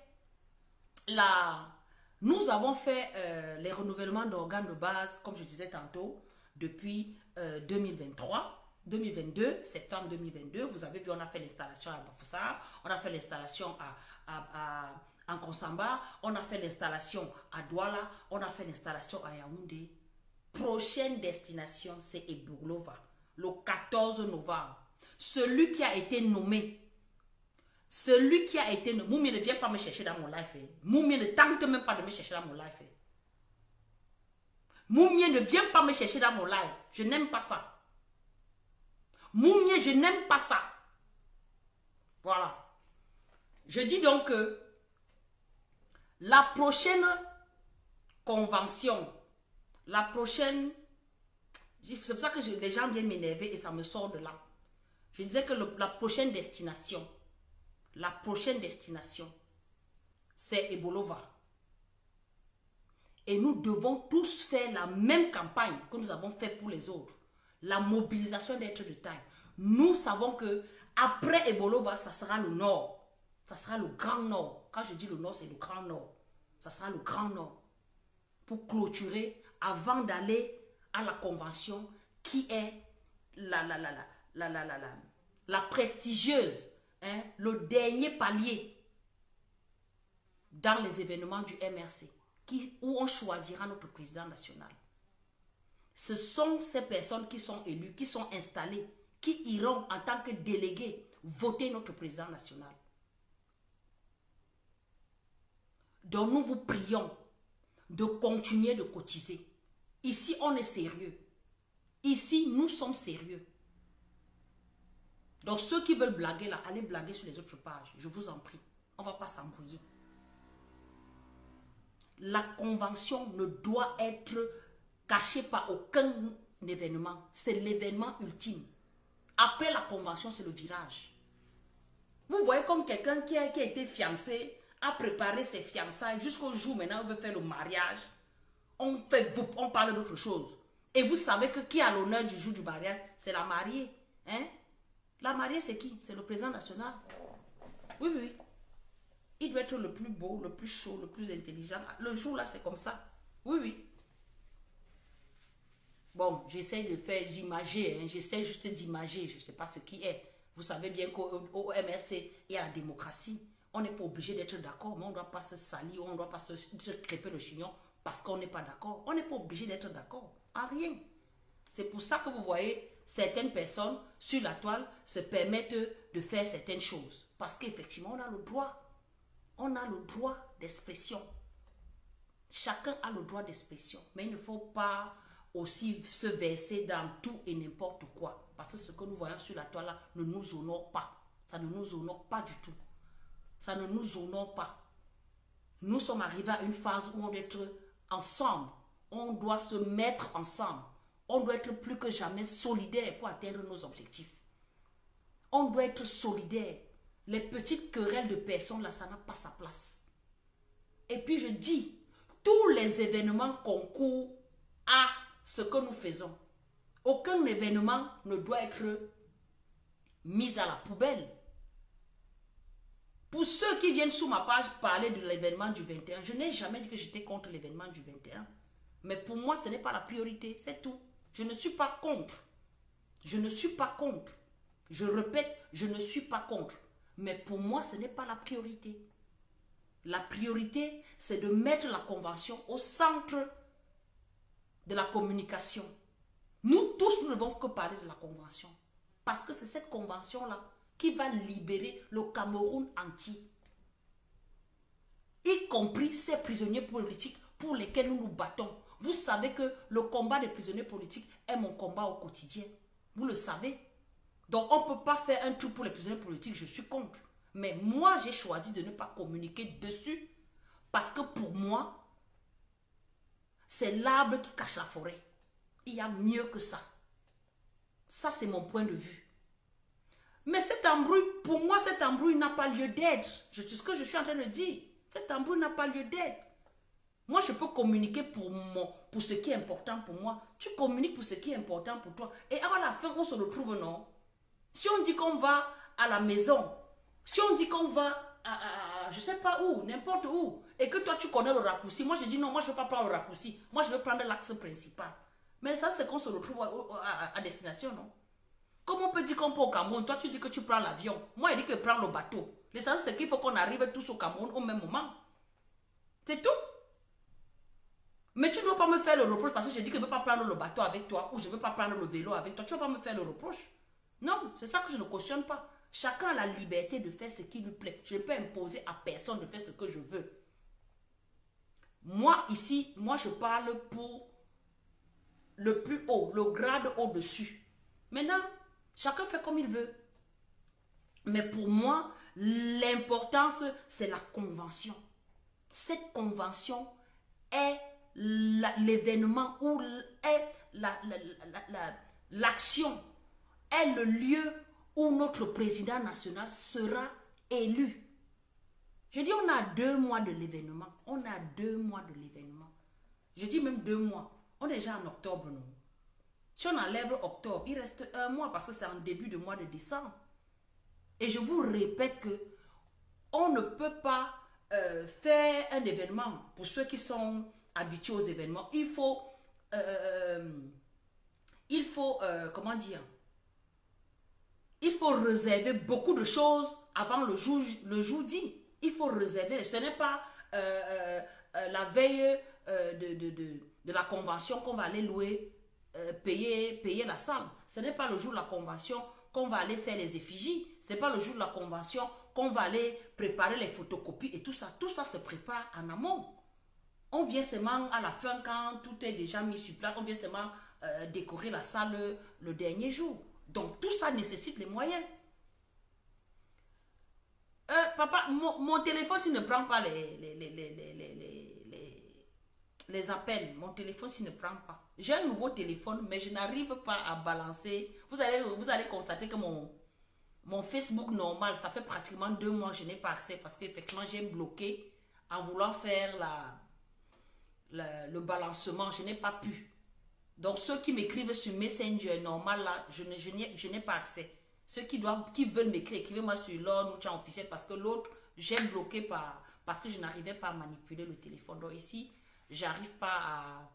les renouvellements d'organes de base, comme je disais tantôt, depuis 2022, septembre 2022. Vous avez vu, on a fait l'installation à Bafoussam, on a fait l'installation en Konsamba, on a fait l'installation à Douala, on a fait l'installation à Yaoundé. Prochaine destination, c'est Ebourlova, le 14 novembre. Celui qui a été nommé, Moumie ne vient pas me chercher dans mon life. Moumie ne tente même pas de me chercher dans mon life. Moumie ne vient pas me chercher dans mon life. Je n'aime pas ça. Moumie, je n'aime pas ça. Voilà. Je dis donc que la prochaine convention, c'est pour ça que les gens viennent m'énerver et ça me sort de là. Je disais que la prochaine destination, c'est Ebolova. Et nous devons tous faire la même campagne que nous avons fait pour les autres. La mobilisation d'être de taille. Nous savons que après Ebolova, ça sera le nord. Ça sera le grand nord. Quand je dis le nord, c'est le grand nord. Ça sera le grand nord. Pour clôturer avant d'aller à la convention qui est la prestigieuse, le dernier palier dans les événements du MRC, où on choisira notre président national. Ce sont ces personnes qui sont élues, qui sont installées, qui iront en tant que délégués voter notre président national. Donc nous vous prions de continuer de cotiser. Ici, on est sérieux. Ici, nous sommes sérieux. Donc ceux qui veulent blaguer là, allez blaguer sur les autres pages. Je vous en prie. On ne va pas s'embrouiller. La convention ne doit être cachée par aucun événement. C'est l'événement ultime. Après la convention, c'est le virage. Vous voyez comme quelqu'un qui a été fiancé, a préparé ses fiançailles jusqu'au jour maintenant où il veut faire le mariage. On parle d'autre chose. Et vous savez que qui a l'honneur du jour du mariage? C'est la mariée. La mariée, c'est qui? C'est le président national. Oui, oui, oui. Il doit être le plus beau, le plus chaud, le plus intelligent. Le jour là, c'est comme ça. Oui, oui. Bon, j'essaie de faire d'imager. J'essaie juste d'imager. Je ne sais pas ce qui est. Vous savez bien qu'au MRC, il y a la démocratie. On n'est pas obligé d'être d'accord, mais on ne doit pas se salir, on ne doit pas se crêper le chignon parce qu'on n'est pas d'accord. On n'est pas obligé d'être d'accord. En rien. C'est pour ça que vous voyez certaines personnes sur la toile se permettent de faire certaines choses. Parce qu'effectivement, on a le droit. On a le droit d'expression. Chacun a le droit d'expression. Mais il ne faut pas aussi se verser dans tout et n'importe quoi. Parce que ce que nous voyons sur la toile là ne nous honore pas. Ça ne nous honore pas du tout. Ça ne nous honore pas. Nous sommes arrivés à une phase où on doit être ensemble. On doit se mettre ensemble. On doit être plus que jamais solidaires pour atteindre nos objectifs. On doit être solidaires. Les petites querelles de personnes là, ça n'a pas sa place. Et puis je dis, tous les événements concourent à ce que nous faisons. Aucun événement ne doit être mis à la poubelle. Pour ceux qui viennent sous ma page parler de l'événement du 21, je n'ai jamais dit que j'étais contre l'événement du 21. Mais pour moi, ce n'est pas la priorité, c'est tout. Je ne suis pas contre. Je ne suis pas contre. Je répète, je ne suis pas contre. Mais pour moi, ce n'est pas la priorité. La priorité, c'est de mettre la convention au centre de la communication. Nous tous, nous ne devons que parler de la convention. Parce que c'est cette convention-là qui va libérer le Cameroun entier. Y compris ces prisonniers politiques pour lesquels nous nous battons. Vous savez que le combat des prisonniers politiques est mon combat au quotidien. Vous le savez. Donc on ne peut pas faire un truc pour les prisonniers politiques, je suis contre. Mais moi, j'ai choisi de ne pas communiquer dessus. Parce que pour moi, c'est l'arbre qui cache la forêt. Il y a mieux que ça. Ça, c'est mon point de vue. Mais cet embrouille, pour moi, cet embrouille n'a pas lieu d'être. C'est ce que je suis en train de dire. Cet embrouille n'a pas lieu d'être. Moi, je peux communiquer pour ce qui est important pour moi. Tu communiques pour ce qui est important pour toi. Et à la fin, on se retrouve, non? Si on dit qu'on va à la maison, si on dit qu'on va je ne sais pas où, n'importe où, et que toi, tu connais le raccourci, moi, je dis non, moi, je ne veux pas prendre le raccourci. Moi, je veux prendre l'axe principal. Mais ça, c'est qu'on se retrouve à destination, non? Comment on peut dire qu'on peut au Cameroun? Toi, tu dis que tu prends l'avion. Moi, il dit que je prends le bateau. L'essentiel, c'est qu'il faut qu'on arrive tous au Cameroun au même moment. C'est tout. Mais tu ne dois pas me faire le reproche parce que je dis que je ne veux pas prendre le bateau avec toi ou je ne veux pas prendre le vélo avec toi. Tu ne vas pas me faire le reproche. Non, c'est ça que je ne cautionne pas. Chacun a la liberté de faire ce qui lui plaît. Je ne peux imposer à personne de faire ce que je veux. Moi, ici, moi, je parle pour le plus haut, le grade au-dessus. Maintenant, chacun fait comme il veut. Mais pour moi, l'importance, c'est la convention. Cette convention est l'événement où est l'action, est le lieu où notre président national sera élu. Je dis, on a 2 mois de l'événement. On a 2 mois de l'événement. Je dis même 2 mois. On est déjà en octobre, non? Si on enlève octobre, il reste 1 mois parce que c'est en début de mois de décembre. Et je vous répète que on ne peut pas faire un événement pour ceux qui sont habitués aux événements. Il faut comment dire? Il faut réserver beaucoup de choses avant le jour dit. Il faut réserver. Ce n'est pas la veille de la convention qu'on va aller louer, payer la salle. Ce n'est pas le jour de la convention qu'on va aller faire les effigies. Ce n'est pas le jour de la convention qu'on va aller préparer les photocopies et tout ça. Tout ça se prépare en amont. On vient seulement à la fin quand tout est déjà mis sur place. On vient seulement décorer la salle le dernier jour. Donc tout ça nécessite les moyens. Papa, mon téléphone s'il ne prend pas les appels, mon téléphone s'il ne prend pas. J'ai un nouveau téléphone, mais je n'arrive pas à balancer. Vous allez constater que mon Facebook normal, ça fait pratiquement 2 mois que je n'ai pas accès parce qu'effectivement j'ai bloqué en voulant faire le balancement. Je n'ai pas pu. Donc ceux qui m'écrivent sur Messenger normal là, je n'ai pas accès. Ceux qui veulent m'écrire, écrivez-moi sur l'autre ou chat officiel parce que l'autre, j'ai bloqué parce que je n'arrivais pas à manipuler le téléphone. Donc ici, j'arrive pas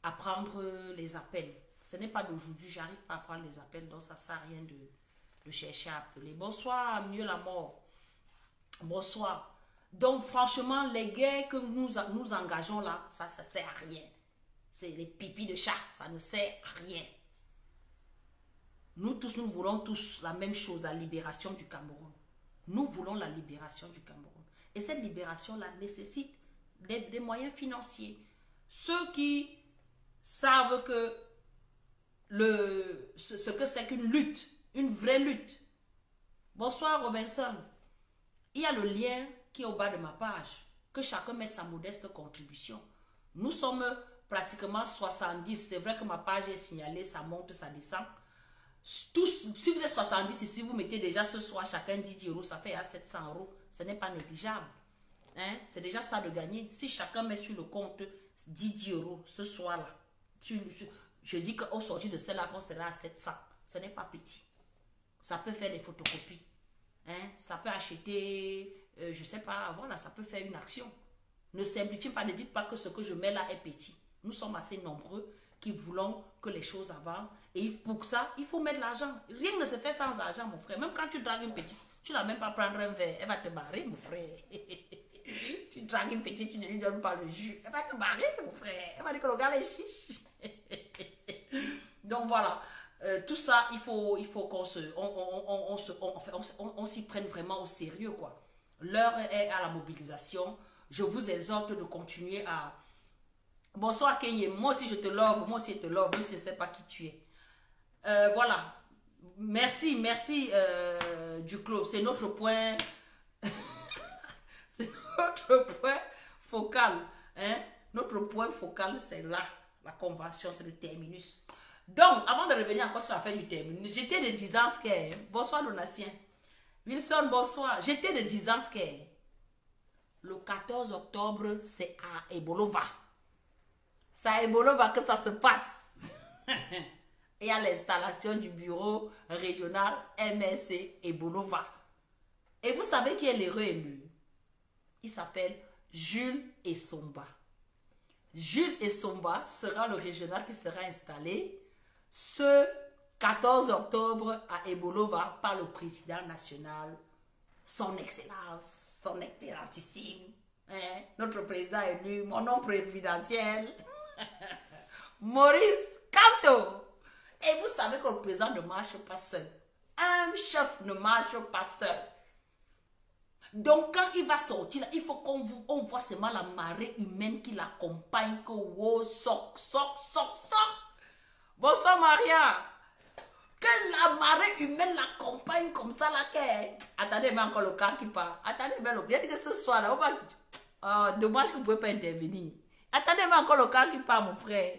à prendre les appels. Ce n'est pas d'aujourd'hui, j'arrive pas à prendre les appels, donc ça ne sert à rien de chercher à appeler. Bonsoir, mieux la mort. Bonsoir. Donc, franchement, les guerres que nous engageons là, ça ne sert à rien. C'est les pipis de chat, ça ne sert à rien. Nous tous, nous voulons tous la même chose, la libération du Cameroun. Nous voulons la libération du Cameroun. Et cette libération-là nécessite des moyens financiers. Ceux qui savent que ce que c'est qu'une lutte, une vraie lutte. Bonsoir Robinson. Il y a le lien qui est au bas de ma page. Que chacun mette sa modeste contribution. Nous sommes pratiquement 70. C'est vrai que ma page est signalée, ça monte, ça descend. Tous, si vous êtes 70 ici, vous mettez déjà ce soir chacun 10 euros, ça fait à 700 euros. Ce n'est pas négligeable. Hein? C'est déjà ça de gagner. Si chacun met sur le compte 10 euros ce soir-là, je dis qu'au sortir de celle-là, on sera à 700. Ce n'est pas petit. Ça peut faire des photocopies. Hein? Ça peut acheter, je ne sais pas, voilà, ça peut faire une action. Ne simplifiez pas, ne dites pas que ce que je mets là est petit. Nous sommes assez nombreux qui voulons que les choses avancent. Et pour ça, il faut mettre l'argent. Rien ne se fait sans argent, mon frère. Même quand tu dragues une petite, tu ne vas même pas prendre un verre. Elle va te barrer, mon frère. Tu dragues une petite, tu ne lui donnes pas le jus. Elle va te barrer, mon frère. Elle va dire que le gars est chiche. Donc voilà. Tout ça, il faut qu'on on s'y prenne vraiment au sérieux, quoi. L'heure est à la mobilisation. Je vous exhorte de continuer à... Bonsoir Kenye, moi aussi je te love, même si je ne sais pas qui tu es. Voilà. Merci Duclos. C'est notre point... c'est notre point focal. Hein? Notre point focal, c'est là. La convention, c'est le terminus. Donc, avant de revenir encore sur la fin du terminus, j'étais de 10 ans scare. Bonsoir Donatien. Wilson, bonsoir. J'étais de 10 ans scare. Le 14 octobre, c'est à Ebolova. C'est à Ebolova que ça se passe. Il y a l'installation du bureau régional MSC Ebolova. Et vous savez qui est l'héros élu? Il s'appelle Jules Essomba. Jules Essomba sera le régional qui sera installé ce 14 octobre à Ebolova par le président national, son excellence, son excellentissime, hein, notre président élu, mon nom présidentiel, Maurice Kamto. Et vous savez que le président ne marche pas seul. Un chef ne marche pas seul. Donc, quand il va sortir, il faut qu'on voit seulement la marée humaine qui l'accompagne, que wow, soc. Bonsoir, Maria. Que la marée humaine l'accompagne comme ça, là, que... Attendez, mais encore le cas qui part. Attendez, mais le cas que ce soir, là, on va... Oh, dommage que vous ne pouvez pas intervenir. Attendez, mais encore le cas qui part, mon frère.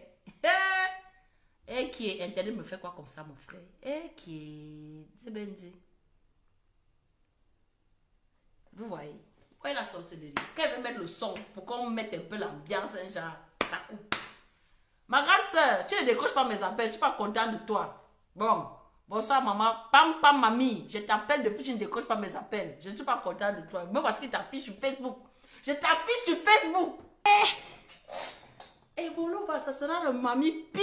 Qui est... Internet me fait quoi comme ça, mon frère? Qui est... C'est bien dit. Vous voyez la sorcellerie. Quand elle veut mettre le son pour qu'on mette un peu l'ambiance, un genre, ça coupe. Ma grande soeur, tu ne décroches pas mes appels, je ne suis pas content de toi. Bon, bonsoir maman. Pam, mamie, je t'appelle depuis que tu ne décroches pas mes appels. Je ne suis pas content de toi. Même parce qu'il t'affiche sur Facebook. Je t'affiche sur Facebook. Et voilà, ça sera le mamie pi.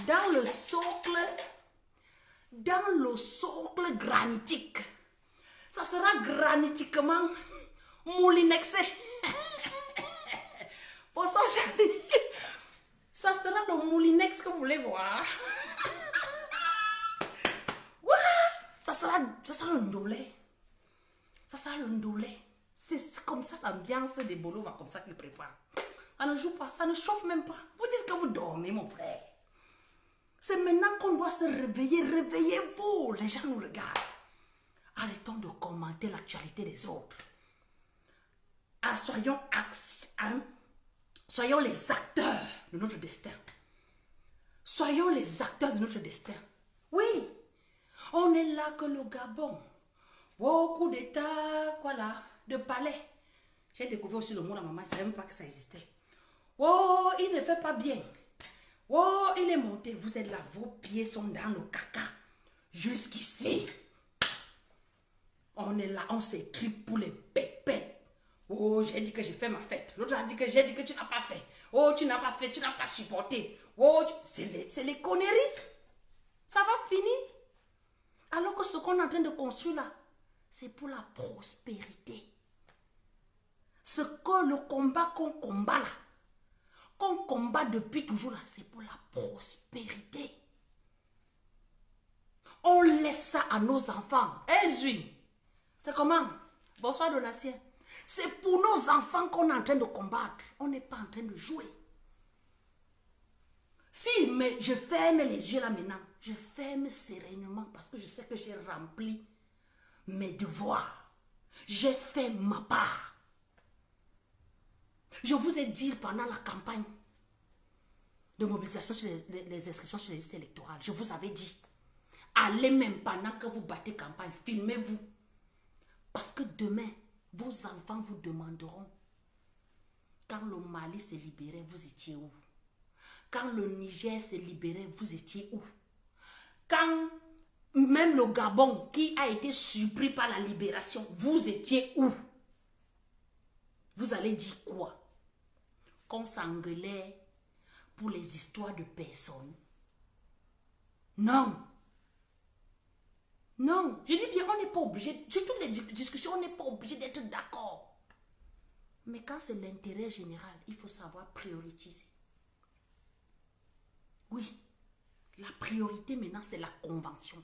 Dans le socle granitique. Ça sera granitiquement moulinexé. Bonsoir chérie. Ça sera le moulinex que vous voulez voir. Ça sera le ndolé. Ça sera le ndolé. C'est comme ça l'ambiance des bolos va comme ça qu'ils préparent. Ça ne joue pas, ça ne chauffe même pas. Vous dites que vous dormez, mon frère. C'est maintenant qu'on doit se réveiller. Réveillez-vous. Les gens nous regardent. Arrêtons de commenter l'actualité des autres. Soyons les acteurs de notre destin. Soyons les acteurs de notre destin. Oui. On est là que le Gabon. Oh, coup d'état, voilà, de palais. J'ai découvert aussi le mot à maman, je ne savais même pas que ça existait. Oh, il ne fait pas bien. Oh, il est monté. Vous êtes là, vos pieds sont dans le caca. Jusqu'ici. On est là, on s'équipe pour les pépettes. Oh, j'ai dit que j'ai fait ma fête. L'autre a dit que j'ai dit que tu n'as pas fait. Oh, tu n'as pas fait, tu n'as pas supporté. Oh, c'est les conneries. Ça va finir. Alors que ce qu'on est en train de construire là, c'est pour la prospérité. Ce que le combat qu'on combat là, qu'on combat depuis toujours là, c'est pour la prospérité. On laisse ça à nos enfants. Eh oui, c'est comment? Bonsoir Donatien. C'est pour nos enfants qu'on est en train de combattre. On n'est pas en train de jouer. Si mais je ferme les yeux là maintenant, je ferme sereinement parce que je sais que j'ai rempli mes devoirs. J'ai fait ma part. Je vous ai dit pendant la campagne de mobilisation sur les inscriptions sur les listes électorales, je vous avais dit, allez même pendant que vous battez campagne, filmez-vous. Parce que demain, vos enfants vous demanderont, quand le Mali s'est libéré, vous étiez où? Quand le Niger s'est libéré, vous étiez où? Quand même le Gabon, qui a été surpris par la libération, vous étiez où? Vous allez dire quoi? Qu'on s'engueulait pour les histoires de personnes? Non. Non, je dis bien, on n'est pas obligé, sur toutes les discussions, on n'est pas obligé d'être d'accord. Mais quand c'est l'intérêt général, il faut savoir prioriser. Oui, la priorité maintenant, c'est la convention.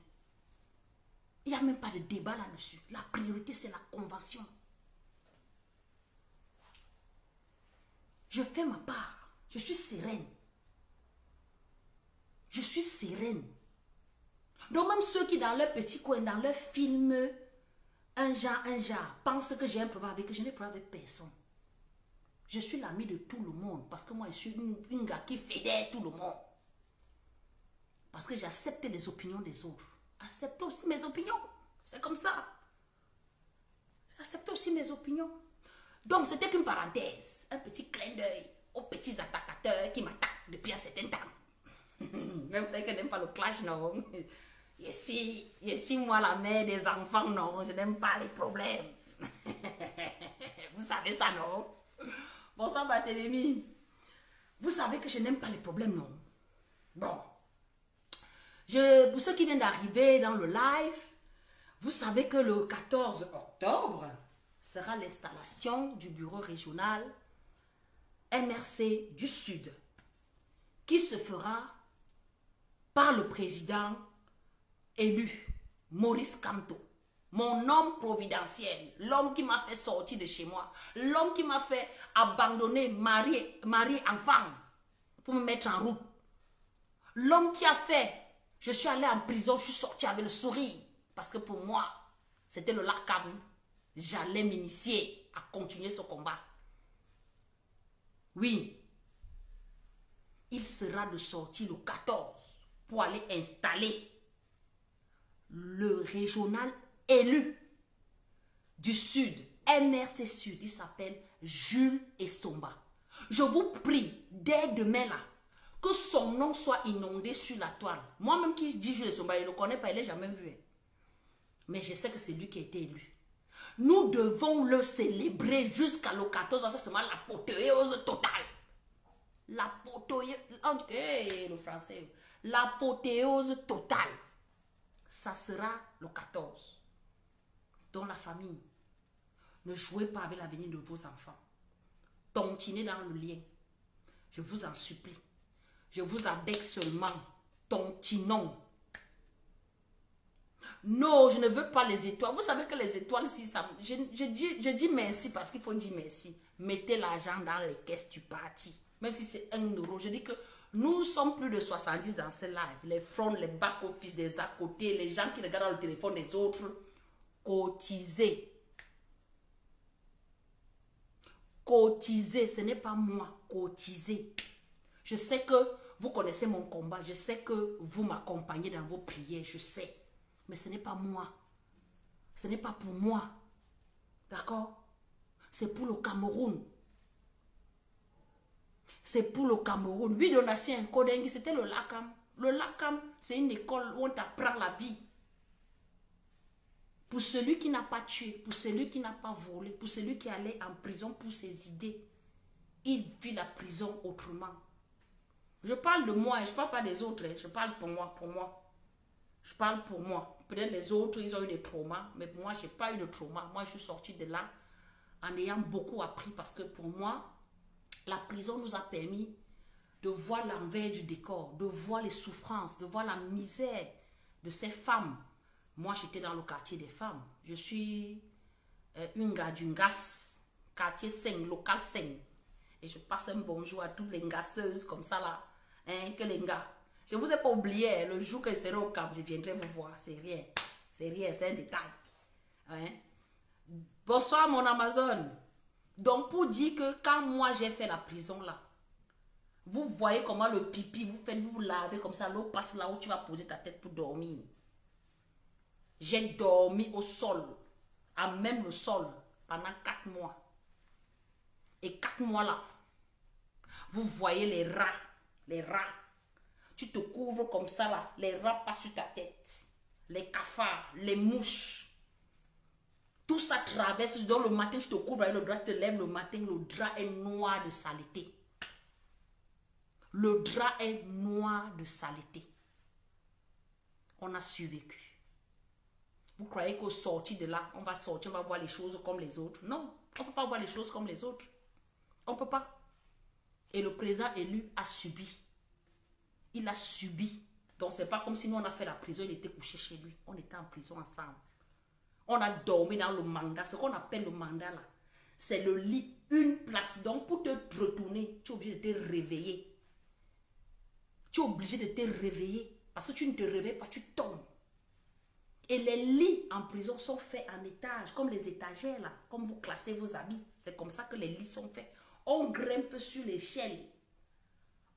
Il n'y a même pas de débat là-dessus. La priorité, c'est la convention. Je fais ma part. Je suis sereine. Je suis sereine. Donc même ceux qui dans leur petit coin, dans leur film, un genre, pensent que j'ai un problème avec eux, je n'ai pas avec personne. Je suis l'ami de tout le monde parce que moi je suis une gars qui fédère tout le monde. Parce que j'accepte les opinions des autres. Accepte aussi mes opinions. C'est comme ça. J'accepte aussi mes opinions. Donc c'était qu'une parenthèse, un petit clin d'œil aux petits attaquateurs qui m'attaquent depuis un certain temps. Même vous savez que je n'aime pas le clash, non. Je suis moi la mère des enfants, non. Je n'aime pas les problèmes. Vous savez ça, non? Bonsoir, Barthélémy. Vous savez que je n'aime pas les problèmes, non? Bon. Pour ceux qui viennent d'arriver dans le live, vous savez que le 14 octobre sera l'installation du bureau régional MRC du Sud, qui se fera par le président élu, Maurice Kamto, mon homme providentiel, l'homme qui m'a fait sortir de chez moi, l'homme qui m'a fait abandonner mari, enfant, pour me mettre en route, l'homme qui a fait, je suis allé en prison, je suis sorti avec le sourire, parce que pour moi, c'était le LACAM, j'allais m'initier à continuer ce combat. Oui, il sera de sortie le 14 pour aller installer le régional élu du Sud, MRC Sud, il s'appelle Jules Estomba. Je vous prie, dès demain là, que son nom soit inondé sur la toile. Moi-même qui dis Jules Estomba, il ne le connaît pas, il ne l'a jamais vu. Mais je sais que c'est lui qui a été élu. Nous devons le célébrer jusqu'à le 14, ça c'est l'apothéose totale. L'apothéose, le français, l'apothéose totale. Ça sera le 14. Dans la famille, ne jouez pas avec l'avenir de vos enfants. Continuez dans le lien. Je vous en supplie. Je vous abec seulement. Continuons. Non, je ne veux pas les étoiles. Vous savez que les étoiles, si ça, je dis merci parce qu'il faut dire merci. Mettez l'argent dans les caisses du parti. Même si c'est 1 euro. Je dis que nous sommes plus de 70 dans ce live. Les fronts, les back-office des à côté, les gens qui regardent dans le téléphone des autres. Cotisez. Cotisez, ce n'est pas moi. Cotisez. Je sais que vous connaissez mon combat. Je sais que vous m'accompagnez dans vos prières. Je sais. Mais ce n'est pas moi. Ce n'est pas pour moi. D'accord? C'est pour le Cameroun. C'est pour le Cameroun. Oui, Donatien Kodengi, c'était le LACAM. Le LACAM, c'est une école où on t'apprend la vie. Pour celui qui n'a pas tué, pour celui qui n'a pas volé, pour celui qui allait en prison pour ses idées, il vit la prison autrement. Je parle de moi et je ne parle pas des autres. Je parle pour moi, pour moi. Je parle pour moi. Peut-être les autres, ils ont eu des traumas, mais moi, je n'ai pas eu de trauma. Moi, je suis sortie de là en ayant beaucoup appris parce que pour moi, la prison nous a permis de voir l'envers du décor, de voir les souffrances, de voir la misère de ces femmes. Moi, j'étais dans le quartier des femmes. Je suis une gars d'une gasse, quartier 5, local 5. Et je passe un bonjour à toutes les gasseuses comme ça là. Hein, que les gars. Je ne vous ai pas oublié, le jour que je serai au camp, je viendrai vous voir. C'est rien. C'est rien, c'est un détail. Hein? Bonsoir mon Amazon. Donc pour dire que quand moi j'ai fait la prison là, vous voyez comment le pipi, vous vous lavez comme ça, l'eau passe là où tu vas poser ta tête pour dormir. J'ai dormi au sol, à même le sol, pendant 4 mois. Et 4 mois là, vous voyez les rats, les rats. Tu te couvres comme ça là, les rats passent sur ta tête. Les cafards, les mouches. Tout ça traverse. Donc le matin, tu te couvres avec le drap, tu te lèves le matin, le drap est noir de saleté. Le drap est noir de saleté. On a survécu. Vous croyez qu'au sortir de là, on va sortir, on va voir les choses comme les autres? Non, on ne peut pas voir les choses comme les autres. On ne peut pas. Et le président élu a subi. Il a subi. Donc, ce n'est pas comme si nous, on a fait la prison, il était couché chez lui. On était en prison ensemble. On a dormi dans le mandat. Ce qu'on appelle le mandat, là, c'est le lit, une place. Donc, pour te retourner, tu es obligé de te réveiller. Tu es obligé de te réveiller. Parce que tu ne te réveilles pas, tu tombes. Et les lits en prison sont faits en étages, comme les étagères, là, comme vous classez vos habits. C'est comme ça que les lits sont faits. On grimpe sur l'échelle.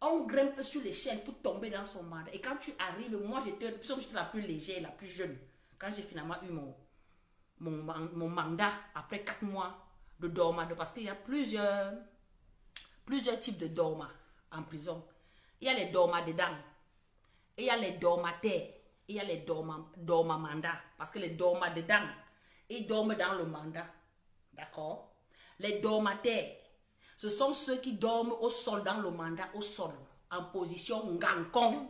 On grimpe sur l'échelle pour tomber dans son mandat. Et quand tu arrives, moi j'étais la plus légère, la plus jeune. Quand j'ai finalement eu mon mandat, après 4 mois de dorma, parce qu'il y a plusieurs types de dorma en prison. Il y a les dormas dedans, et il y a les dormataires, et il y a les dormas mandat. Parce que les dormas dedans, ils dorment dans le mandat. D'accord? Les dormataires, ce sont ceux qui dorment au sol dans le mandat, au sol, en position ngangkong.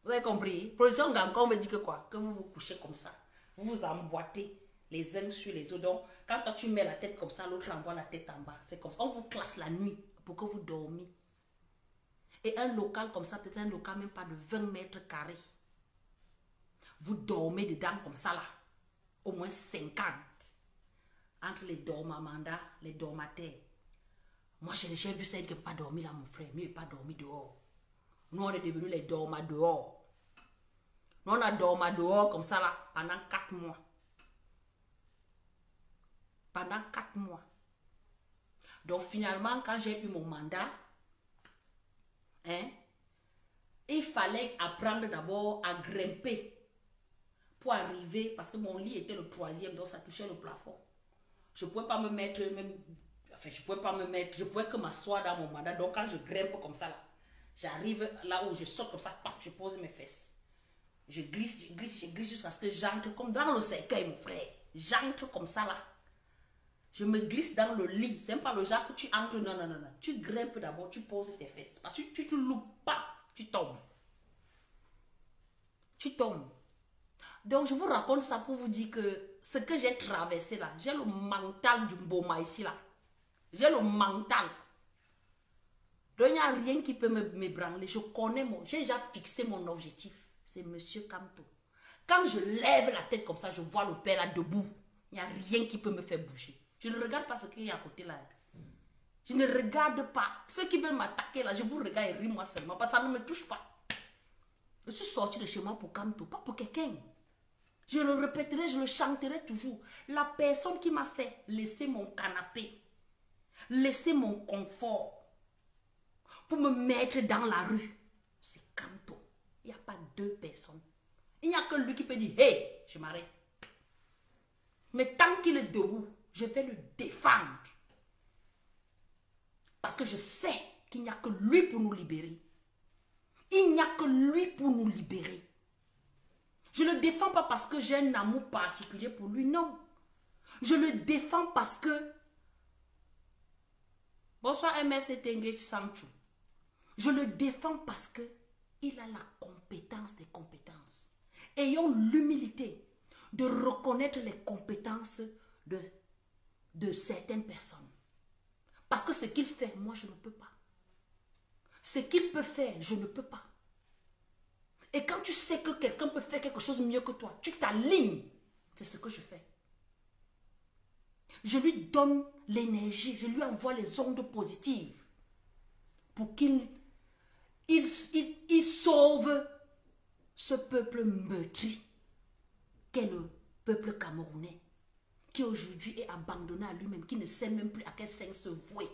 Vous avez compris? Position ngangkong veut dire que quoi? Que vous vous couchez comme ça. Vous vous emboîtez les uns sur les autres. Donc, quand toi tu mets la tête comme ça, l'autre envoie la tête en bas. C'est comme ça. On vous classe la nuit pour que vous dormiez. Et un local comme ça, peut-être un local même pas de 20 mètres carrés. Vous dormez dedans comme ça là. Au moins 50. Entre les dormamanda, les dormataires. Moi, j'ai vu ça, il ne peut pas dormir là, mon frère. Mieux pas dormir dehors. Nous, on est devenus les dormas dehors. Nous, on a dormi dehors comme ça là, pendant 4 mois. Pendant 4 mois. Donc, finalement, quand j'ai eu mon mandat, hein, il fallait apprendre d'abord à grimper pour arriver, parce que mon lit était le 3e, donc ça touchait le plafond. Je ne pouvais pas me mettre même... Enfin, je pouvais que m'asseoir dans mon mandat. Donc, quand je grimpe comme ça, là, j'arrive là où je saute comme ça, paf, je pose mes fesses. Je glisse jusqu'à ce que j'entre comme dans le cercueil, mon frère. J'entre comme ça, là. Je me glisse dans le lit. C'est même pas le genre que tu entres. Non, non, non, non. Tu grimpes d'abord, tu poses tes fesses. Parce que tu te loupes pas, tu tombes. Tu tombes. Donc, je vous raconte ça pour vous dire que ce que j'ai traversé là, j'ai le mental du Mboma ici, là. J'ai le mental. Donc, il n'y a rien qui peut m'ébranler. Je connais j'ai déjà fixé mon objectif. C'est Monsieur Kamto. Quand je lève la tête comme ça, je vois le père là debout. Il n'y a rien qui peut me faire bouger. Je ne regarde pas ce qu'il y a à côté là. Je ne regarde pas. Ceux qui veulent m'attaquer là, je vous regarde et ris moi seulement. Parce que ça ne me touche pas. Je suis sorti de chez moi pour Kamto, pas pour quelqu'un. Je le répéterai, je le chanterai toujours. La personne qui m'a fait laisser mon canapé, laisser mon confort pour me mettre dans la rue, c'est Kamto. Il n'y a pas 2 personnes. Il n'y a que lui qui peut dire, hey, je m'arrête. Mais tant qu'il est debout, je vais le défendre. Parce que je sais qu'il n'y a que lui pour nous libérer. Il n'y a que lui pour nous libérer. Je ne le défends pas parce que j'ai un amour particulier pour lui, non. Je le défends parce que... Bonsoir MS Tengue Sanchu. Je le défends parce que il a la compétence des compétences. Ayons l'humilité de reconnaître les compétences de certaines personnes. Parce que ce qu'il fait, moi, je ne peux pas. Ce qu'il peut faire, je ne peux pas. Et quand tu sais que quelqu'un peut faire quelque chose mieux que toi, tu t'alignes. C'est ce que je fais. Je lui donne l'énergie, je lui envoie les ondes positives pour qu'il sauve ce peuple meurtri qu'est le peuple camerounais, qui aujourd'hui est abandonné à lui-même, qui ne sait même plus à quel sein se vouer.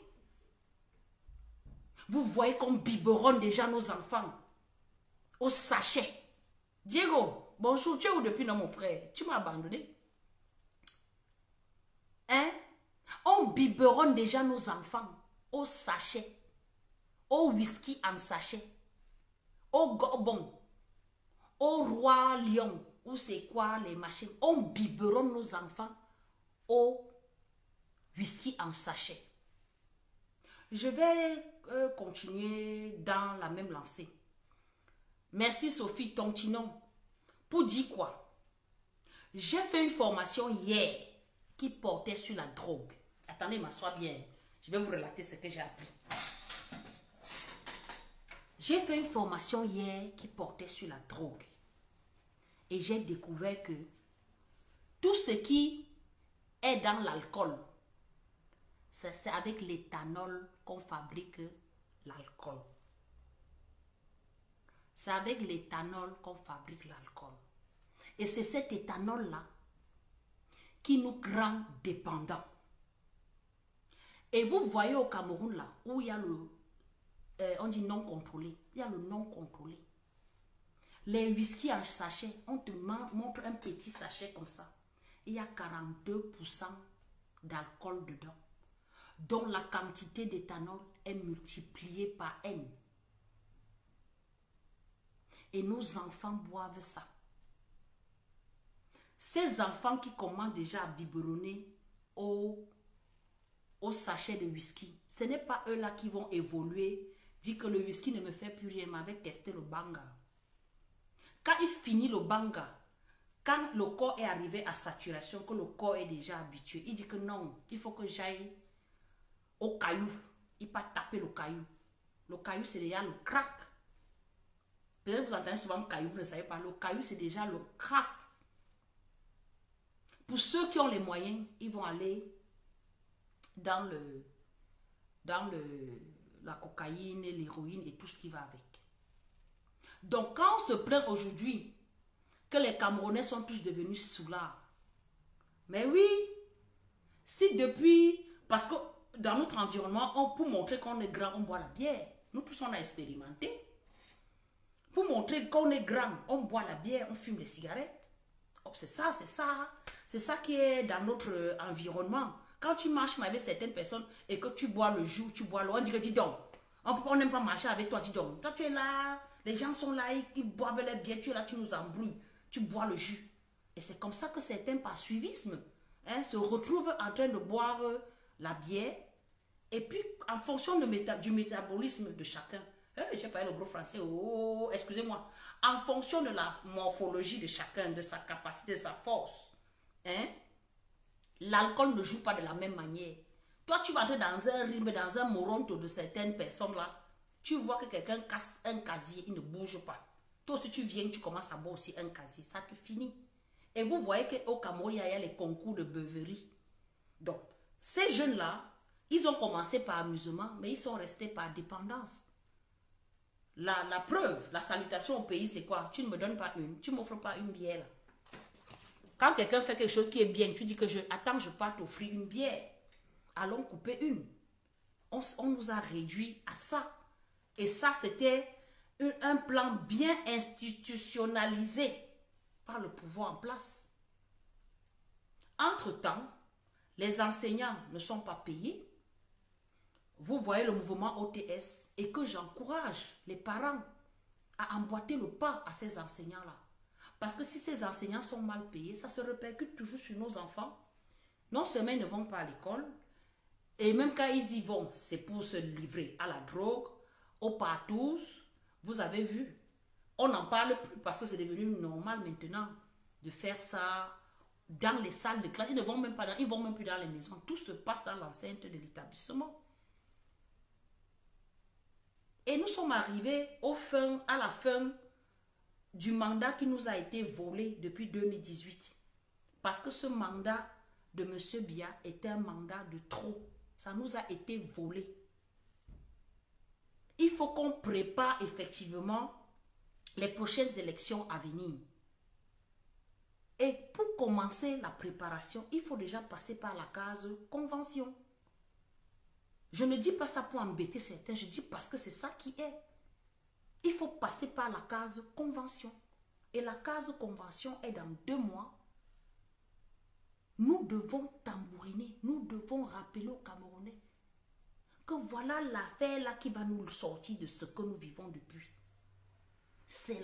Vous voyez qu'on biberonne déjà nos enfants au sachet. Diego, bonjour, tu es où depuis, non, mon frère? Tu m'as abandonné. Hein? On biberonne déjà nos enfants au sachet, au whisky en sachet, au gorbon, au roi lion, ou c'est quoi les machines. On biberonne nos enfants au whisky en sachet. Je vais continuer dans la même lancée. Merci Sophie Tontinon. Pour dire quoi? J'ai fait une formation hier qui portait sur la drogue. Attendez, m'assois bien. Je vais vous relater ce que j'ai appris. J'ai fait une formation hier qui portait sur la drogue. Et j'ai découvert que tout ce qui est dans l'alcool, c'est avec l'éthanol qu'on fabrique l'alcool. C'est avec l'éthanol qu'on fabrique l'alcool. Et c'est cet éthanol-là qui nous rend dépendants. Et vous voyez au Cameroun, là, où il y a le, on dit non contrôlé, il y a le non contrôlé. Les whisky en sachet, on te montre un petit sachet comme ça. Il y a 42% d'alcool dedans, dont la quantité d'éthanol est multipliée par N. Et nos enfants boivent ça. Ces enfants qui commencent déjà à biberonner au sachet de whisky, ce n'est pas eux là qui vont évoluer, dire que le whisky ne me fait plus rien, mais avec tester le banga. Quand il finit le banga, quand le corps est arrivé à saturation, que le corps est déjà habitué, il dit que non, il faut que j'aille au caillou. Il va taper le caillou. Le caillou, c'est déjà le crack. Peut-être que vous entendez souvent caillou, vous ne savez pas. Le caillou, c'est déjà le crack. Pour ceux qui ont les moyens, ils vont aller dans la cocaïne, l'héroïne et tout ce qui va avec. Donc, quand on se plaint aujourd'hui que les Camerounais sont tous devenus soulards, mais oui, si depuis, parce que dans notre environnement, pour montrer qu'on est grand, on boit la bière. Nous tous, on a expérimenté. Pour montrer qu'on est grand, on boit la bière, on fume les cigarettes. Oh, c'est ça qui est dans notre environnement. Quand tu marches avec certaines personnes et que tu bois le jus, tu bois l'eau, on dit que dis donc, on n'aime pas marcher avec toi, dis donc. Toi, tu es là, les gens sont là, ils boivent les bières, tu es là, tu nous embrouilles, tu bois le jus. Et c'est comme ça que certains, par suivisme, se retrouvent en train de boire la bière. Et puis, en fonction du métabolisme de chacun, j'ai parlé le gros français, oh, excusez-moi, en fonction de la morphologie de chacun, de sa capacité, de sa force, l'alcool ne joue pas de la même manière. Toi, tu vas entrer dans un rythme, dans un moronto de certaines personnes là, tu vois que quelqu'un casse un casier, il ne bouge pas. Toi, si tu viens, tu commences à boire aussi un casier, ça te finit. Et vous voyez qu'au Cameroun, il y a les concours de beuverie. Donc, ces jeunes-là, ils ont commencé par amusement, mais ils sont restés par dépendance. La preuve, la salutation au pays, c'est quoi? Tu ne me donnes pas une, tu ne m'offres pas une bière. Là. Quand quelqu'un fait quelque chose qui est bien, tu dis que attends, je pars t'offrir une bière. Allons couper une. On nous a réduit à ça. Et ça, c'était un plan bien institutionnalisé par le pouvoir en place. Entre-temps, les enseignants ne sont pas payés. Vous voyez le mouvement OTS et que j'encourage les parents à emboîter le pas à ces enseignants-là. Parce que si ces enseignants sont mal payés, ça se répercute toujours sur nos enfants. Non seulement ils ne vont pas à l'école, et même quand ils y vont, c'est pour se livrer à la drogue, aux partous. Vous avez vu, On n'en parle plus parce que c'est devenu normal maintenant de faire ça dans les salles de classe. Ils ne vont même pas ils vont même plus dans les maisons. Tout se passe dans l'enceinte de l'établissement. Et nous sommes arrivés à la fin du mandat qui nous a été volé depuis 2018. Parce que ce mandat de M. Biya était un mandat de trop. Ça nous a été volé. Il faut qu'on prépare effectivement les prochaines élections à venir. Et pour commencer la préparation, il faut déjà passer par la case convention. Je ne dis pas ça pour embêter certains, je dis parce que c'est ça qui est. Il faut passer par la case convention. Et la case convention est dans 2 mois. Nous devons tambouriner, nous devons rappeler aux Camerounais que voilà l'affaire là qui va nous sortir de ce que nous vivons depuis. C'est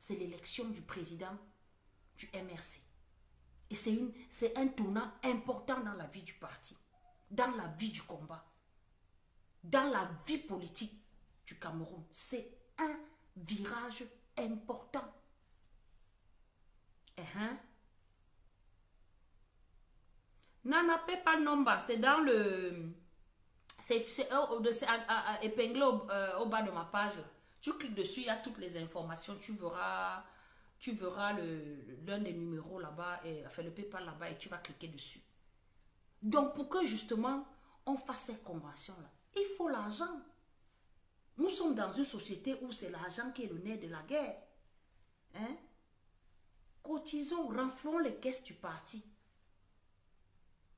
l'élection du président du MRC. Et c'est un tournant important dans la vie du parti, dans la vie du combat, dans la vie politique du Cameroun. C'est un virage important. Nana PayPal number, c'est dans le... C'est épinglé au bas de ma page. Là. Tu cliques dessus, il y a toutes les informations. Tu verras l'un des numéros là-bas, enfin le PayPal là-bas, et tu vas cliquer dessus. Donc, pour que justement, on fasse cette convention-là, il faut l'argent. Nous sommes dans une société où c'est l'argent qui est le nerf de la guerre. Hein? Cotisons, renflons les caisses du parti.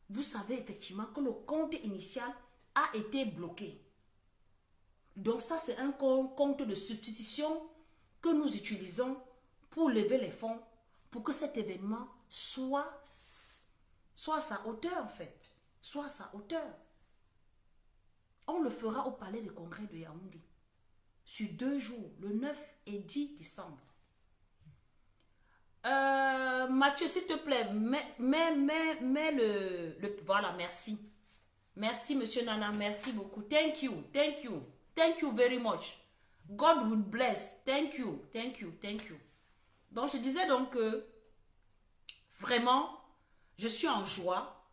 Vous savez effectivement que le compte initial a été bloqué. Donc ça, c'est un compte de substitution que nous utilisons pour lever les fonds, pour que cet événement soit à sa hauteur en fait. Soit à sa hauteur. On le fera au Palais des Congrès de Yaoundé. Sur 2 jours, le 9 et 10 décembre. Mathieu, s'il te plaît, mets le... Voilà, merci. Merci, monsieur Nana, merci beaucoup. Thank you, thank you. Thank you very much. God would bless. Thank you, thank you, thank you. Donc, je disais donc que vraiment, je suis en joie.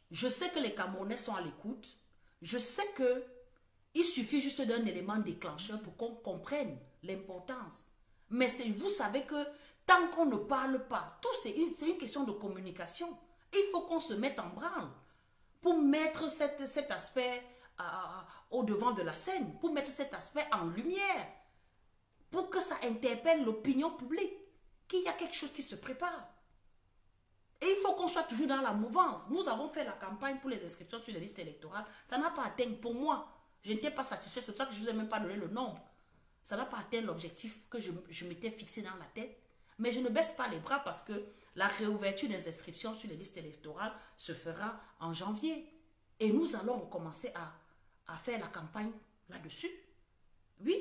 Je sais que les Camerounais sont à l'écoute. Je sais que il suffit juste d'un élément déclencheur pour qu'on comprenne l'importance. Mais vous savez que tant qu'on ne parle pas, tout c'est une question de communication. Il faut qu'on se mette en branle pour mettre cet aspect au devant de la scène, pour mettre cet aspect en lumière, pour que ça interpelle l'opinion publique, qu'il y a quelque chose qui se prépare. Et il faut qu'on soit toujours dans la mouvance. Nous avons fait la campagne pour les inscriptions sur les listes électorales. Ça n'a pas atteint, pour moi, je n'étais pas satisfait, c'est pour ça que je ne vous ai même pas donné le nombre. Ça n'a pas atteint l'objectif que je m'étais fixé dans la tête. Mais je ne baisse pas les bras parce que la réouverture des inscriptions sur les listes électorales se fera en janvier. Et nous allons commencer à faire la campagne là-dessus. Oui,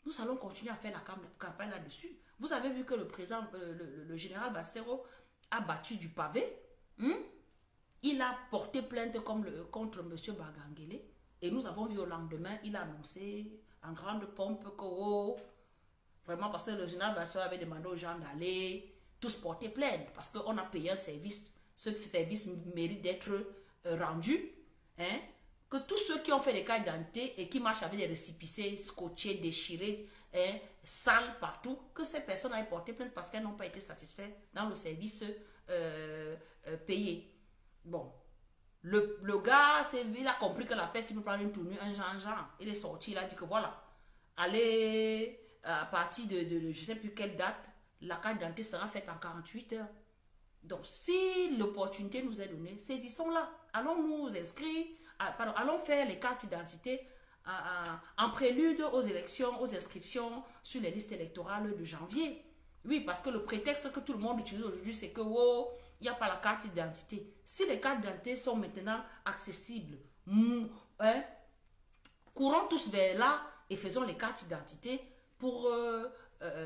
nous allons continuer à faire la campagne là-dessus. Vous avez vu que le président, le général Bassero a battu du pavé. Il a porté plainte contre M. Bagangele. Et nous avons vu au lendemain, il a annoncé en grande pompe que... Vraiment, parce que le général Bassero avait demandé aux gens d'aller tous porter plainte. Parce qu'on a payé un service. Ce service mérite d'être rendu. Hein? Que tous ceux qui ont fait des cartes d'identité et qui marchent avec des récépissés scotchés, déchirés, hein, sales partout, que ces personnes aient porté plainte parce qu'elles n'ont pas été satisfaites dans le service payé. Bon. Le gars, il a compris que l'affaire, s'il peut prendre une tournure, un genre. Il est sorti, il a dit que voilà, allez... à partir de je ne sais plus quelle date, la carte d'identité sera faite en 48 heures. Donc, si l'opportunité nous est donnée, saisissons-la. Allons nous inscrire, allons faire les cartes d'identité en prélude aux élections, aux inscriptions sur les listes électorales de janvier. Oui, parce que le prétexte que tout le monde utilise aujourd'hui, c'est que, oh, il n'y a pas la carte d'identité. Si les cartes d'identité sont maintenant accessibles, courons tous vers là et faisons les cartes d'identité pour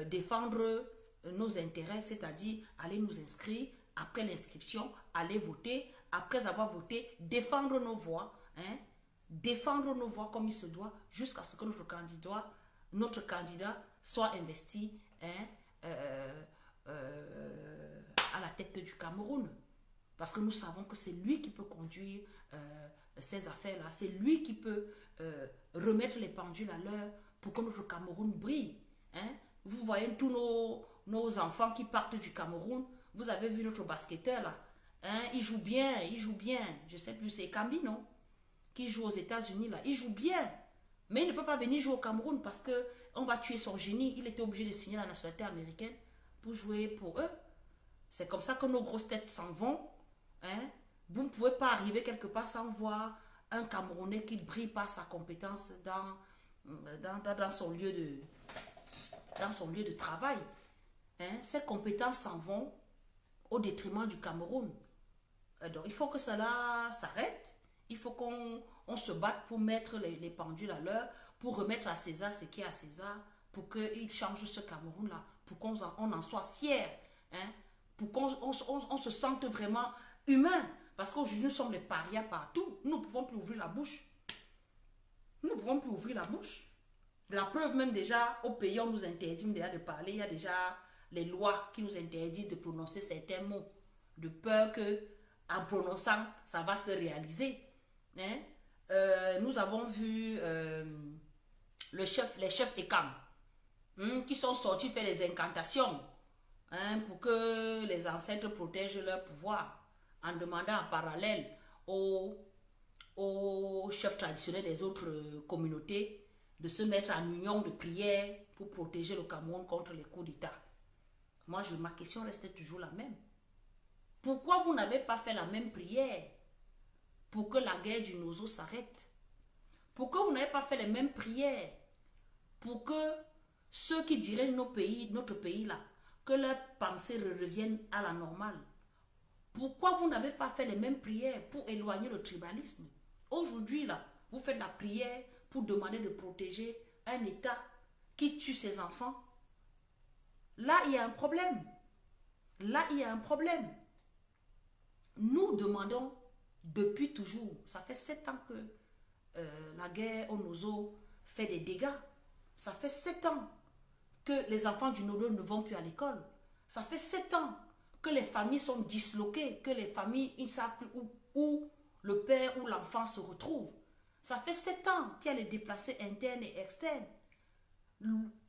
défendre nos intérêts, c'est-à-dire aller nous inscrire, après l'inscription, aller voter, après avoir voté, défendre nos voix, hein, défendre nos voix comme il se doit, jusqu'à ce que notre candidat notre candidat soit investi hein, euh, à la tête du Cameroun. Parce que nous savons que c'est lui qui peut conduire ces affaires-là. C'est lui qui peut remettre les pendules à l'heure pour que notre Cameroun brille. Hein? Vous voyez tous nos enfants qui partent du Cameroun. Vous avez vu notre basketteur là. Hein? Il joue bien, il joue bien. Je ne sais plus, c'est Kambi, non? Qui joue aux États-Unis là. Il joue bien. Mais il ne peut pas venir jouer au Cameroun parce qu'on va tuer son génie. Il était obligé de signer la nationalité américaine pour jouer pour eux. C'est comme ça que nos grosses têtes s'en vont. Hein? Vous ne pouvez pas arriver quelque part sans voir un Camerounais qui brille par sa compétence dans son lieu de travail. Hein? Ces compétences s'en vont au détriment du Cameroun. Donc il faut que cela s'arrête. Il faut qu'on se batte pour mettre les pendules à l'heure, pour remettre à César ce qui est à César, pour qu'il change ce Cameroun-là, pour qu'on en soit fiers, hein? Pour qu'on se sente vraiment humain. Parce qu'aujourd'hui, nous sommes les parias partout. Nous ne pouvons plus ouvrir la bouche. Nous ne pouvons plus ouvrir la bouche. La preuve même déjà, au pays, on nous interdit déjà de parler. Il y a déjà les lois qui nous interdisent de prononcer certains mots. De peur que, en prononçant, ça va se réaliser. Hein? Nous avons vu les chefs ECAM qui sont sortis faire des incantations pour que les ancêtres protègent leur pouvoir, en demandant en parallèle aux chefs traditionnels des autres communautés de se mettre en union de prière pour protéger le Cameroun contre les coups d'État. Moi, ma question reste toujours la même. Pourquoi vous n'avez pas fait la même prière pour que la guerre du Nozo s'arrête? Pourquoi vous n'avez pas fait les mêmes prières pour que ceux qui dirigent notre pays là, que leurs pensées reviennent à la normale? Pourquoi vous n'avez pas fait les mêmes prières pour éloigner le tribalisme? Aujourd'hui là, vous faites la prière pour demander de protéger un État qui tue ses enfants. Là, il y a un problème. Là, il y a un problème. Nous demandons depuis toujours, ça fait 7 ans que la guerre au Nozo fait des dégâts. Ça fait 7 ans que les enfants du Nozo ne vont plus à l'école. Ça fait 7 ans que les familles sont disloquées, que les familles, ils ne savent plus où le père ou l'enfant se retrouve. Ça fait 7 ans qu'il y a les déplacés internes et externes.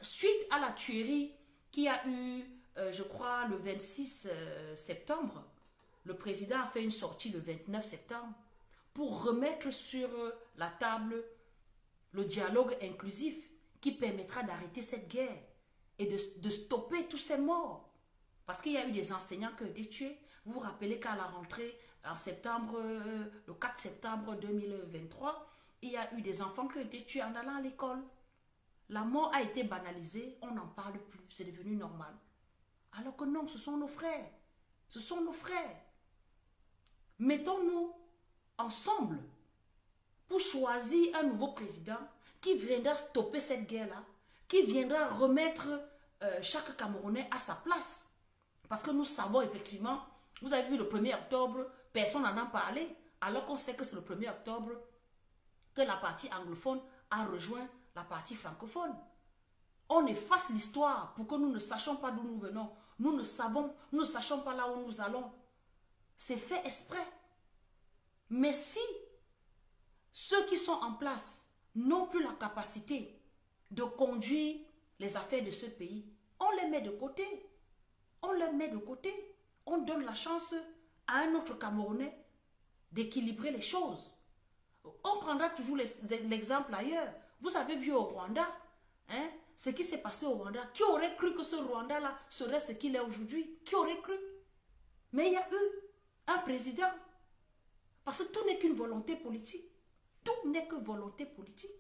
Suite à la tuerie qu'il y a eu, je crois, le 26 septembre, le président a fait une sortie le 29 septembre pour remettre sur la table le dialogue inclusif qui permettra d'arrêter cette guerre et de stopper tous ces morts. Parce qu'il y a eu des enseignants qui ont été tués. Vous vous rappelez qu'à la rentrée, en septembre, le 4 septembre 2023, il y a eu des enfants qui ont été tués en allant à l'école. La mort a été banalisée, on n'en parle plus, c'est devenu normal. Alors que non, ce sont nos frères. Ce sont nos frères. Mettons-nous ensemble pour choisir un nouveau président qui viendra stopper cette guerre-là, qui viendra remettre chaque Camerounais à sa place. Parce que nous savons effectivement, vous avez vu le 1er octobre, personne n'en a parlé, alors qu'on sait que c'est le 1er octobre que la partie anglophone a rejoint la partie francophone. On efface l'histoire pour que nous ne sachions pas d'où nous venons. Nous ne sachons pas là où nous allons. C'est fait exprès. Mais si ceux qui sont en place n'ont plus la capacité de conduire les affaires de ce pays, on les met de côté. On les met de côté. On donne la chance à un autre Camerounais d'équilibrer les choses. On prendra toujours l'exemple ailleurs. Vous avez vu au Rwanda, hein, ce qui s'est passé au Rwanda. Qui aurait cru que ce Rwanda-là serait ce qu'il est aujourd'hui? Qui aurait cru? Mais il y a eu un président. Parce que tout n'est qu'une volonté politique. Tout n'est que volonté politique.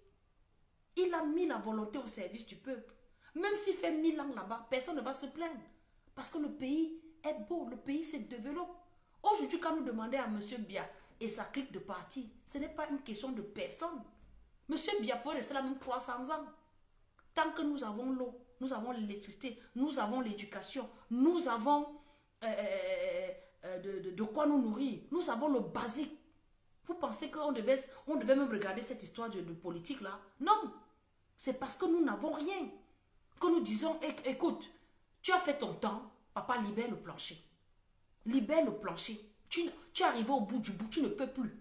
Il a mis la volonté au service du peuple. Même s'il fait 1000 ans là-bas, personne ne va se plaindre. Parce que le pays est beau, le pays se développe. Aujourd'hui, quand nous demandons à M. Biya et sa clique de parti, ce n'est pas une question de personne. M. Biya peut rester là même 300 ans. Tant que nous avons l'eau, nous avons l'électricité, nous avons l'éducation, nous avons de quoi nous nourrir, nous avons le basique. Vous pensez qu'on devait même regarder cette histoire de politique là? Non. C'est parce que nous n'avons rien. Que nous disons, écoute, tu as fait ton temps, papa, libère le plancher. Libère le plancher. Tu es arrivé au bout du bout, tu ne peux plus.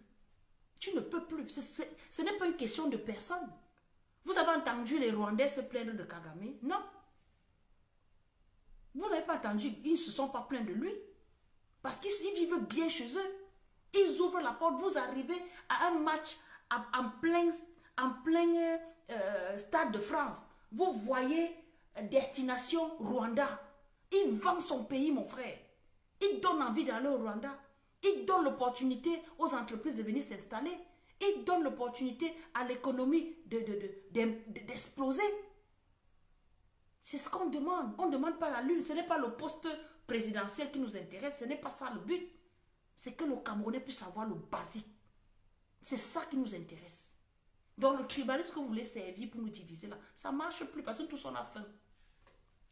Tu ne peux plus. Ce n'est pas une question de personne. Vous avez entendu les Rwandais se plaindre de Kagame? Non. Vous n'avez pas entendu, ils ne se sont pas plaints de lui. Parce qu'ils vivent bien chez eux. Ils ouvrent la porte, vous arrivez à un match en plein Stade de France. Vous voyez destination Rwanda. Il vend son pays, mon frère. Il donne envie d'aller au Rwanda. Il donne l'opportunité aux entreprises de venir s'installer. Il donne l'opportunité à l'économie d'exploser. C'est ce qu'on demande. On ne demande pas la lune. Ce n'est pas le poste présidentiel qui nous intéresse. Ce n'est pas ça le but. C'est que le Camerounais puisse avoir le basique. C'est ça qui nous intéresse. Donc le tribalisme que vous voulez servir pour nous diviser là, ça ne marche plus parce que tous on a faim.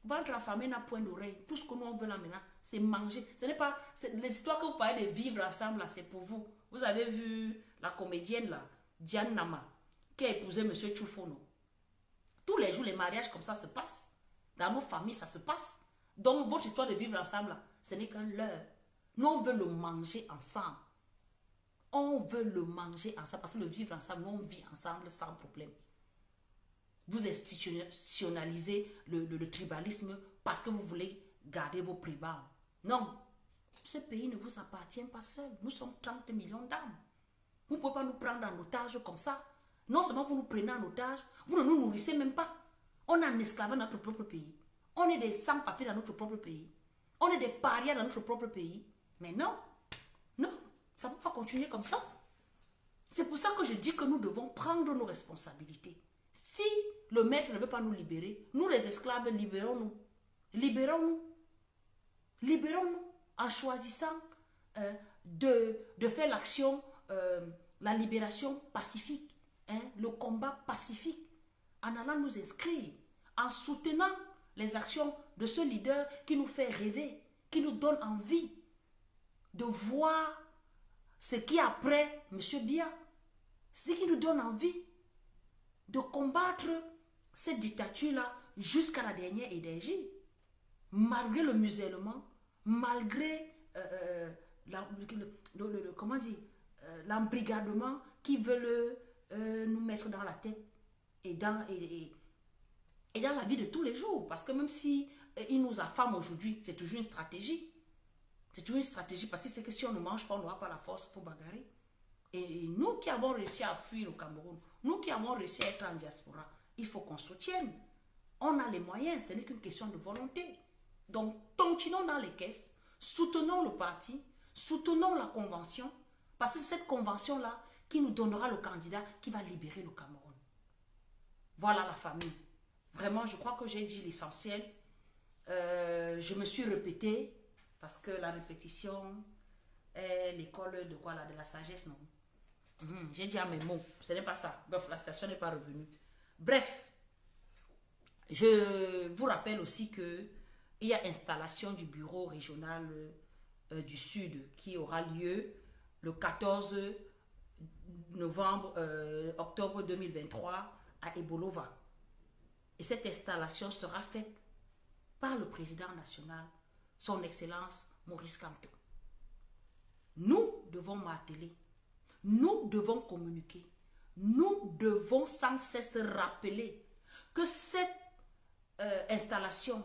Ventre affamé n'a point d'oreille. Tout ce que nous on veut là maintenant, c'est manger. Ce n'est pas les histoires que vous parlez de vivre ensemble là, c'est pour vous. Vous avez vu la comédienne là, Diane Nama, qui a épousé M. Tchoufono. Tous les jours, les mariages comme ça se passent. Dans nos familles, ça se passe. Donc votre histoire de vivre ensemble là, ce n'est qu'un leurre. Nous, on veut le manger ensemble. On veut le manger ensemble parce que le vivre ensemble, nous, on vit ensemble sans problème. Vous institutionnalisez le tribalisme parce que vous voulez garder vos prébendes. Non, ce pays ne vous appartient pas seul. Nous sommes 30 millions d'âmes. Vous ne pouvez pas nous prendre en otage comme ça. Non seulement vous nous prenez en otage, vous ne nous nourrissez même pas. On est en esclavage dans notre propre pays. On est des sans-papiers dans notre propre pays. On est des parias dans notre propre pays. Mais non, non, ça ne peut pas continuer comme ça. C'est pour ça que je dis que nous devons prendre nos responsabilités. Si le maître ne veut pas nous libérer, nous les esclaves, libérons-nous. Libérons-nous. Libérons-nous en choisissant de faire l'action, la libération pacifique, le combat pacifique, en allant nous inscrire, en soutenant les actions de ce leader qui nous fait rêver, qui nous donne envie de voir ce qui est après M. Biya. Ce qui nous donne envie de combattre cette dictature-là jusqu'à la dernière énergie. Malgré le musellement, malgré l'embrigadement qui veulent nous mettre dans la tête et dans la vie de tous les jours. Parce que même si ils nous affament aujourd'hui, c'est toujours une stratégie. C'est toujours une stratégie parce que c'est que si on ne mange pas, on n'aura pas la force pour bagarrer. Et nous qui avons réussi à fuir au Cameroun, nous qui avons réussi à être en diaspora, il faut qu'on soutienne. On a les moyens, ce n'est qu'une question de volonté. Donc, continuons dans les caisses, soutenons le parti, soutenons la convention, parce que c'est cette convention-là qui nous donnera le candidat qui va libérer le Cameroun. Voilà la famille. Vraiment, je crois que j'ai dit l'essentiel. Je me suis répétée, parce que la répétition est l'école de quoi là, de la sagesse, non? J'ai dit à mes mots, ce n'est pas ça. Bref, la station n'est pas revenue. Bref, je vous rappelle aussi que il y a installation du bureau régional du Sud qui aura lieu le 14 octobre 2023 à Ebolova. Et cette installation sera faite par le président national, son Excellence Maurice Kamto. Nous devons marteler, nous devons communiquer, nous devons sans cesse rappeler que cette installation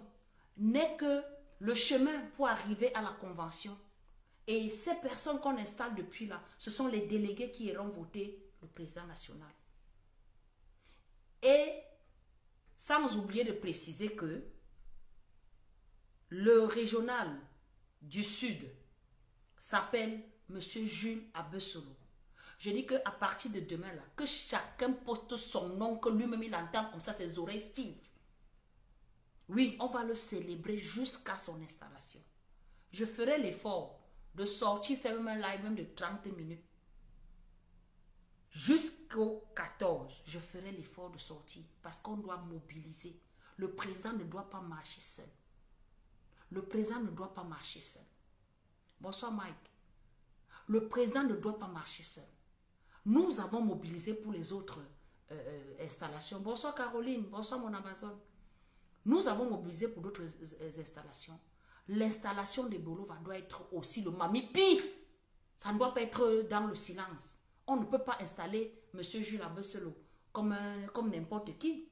n'est que le chemin pour arriver à la convention. Et ces personnes qu'on installe depuis là, ce sont les délégués qui iront voter le président national. Et sans oublier de préciser que le régional du Sud s'appelle M. Jules Abessolo. Je dis qu'à partir de demain, là, que chacun poste son nom, que lui-même il entend comme ça ses oreilles Steve. Oui, on va le célébrer jusqu'à son installation. Je ferai l'effort de sortir, faire même un live même de 30 minutes. Jusqu'au 14, je ferai l'effort de sortir parce qu'on doit mobiliser. Le président ne doit pas marcher seul. Le président ne doit pas marcher seul. Bonsoir Mike. Le président ne doit pas marcher seul. Nous avons mobilisé pour les autres installations. Bonsoir Caroline, bonsoir mon Amazon. Nous avons mobilisé pour d'autres installations. L'installation des Bolova doit être aussi le mamipi. Ça ne doit pas être dans le silence. On ne peut pas installer M. Jules Abesselo comme n'importe qui.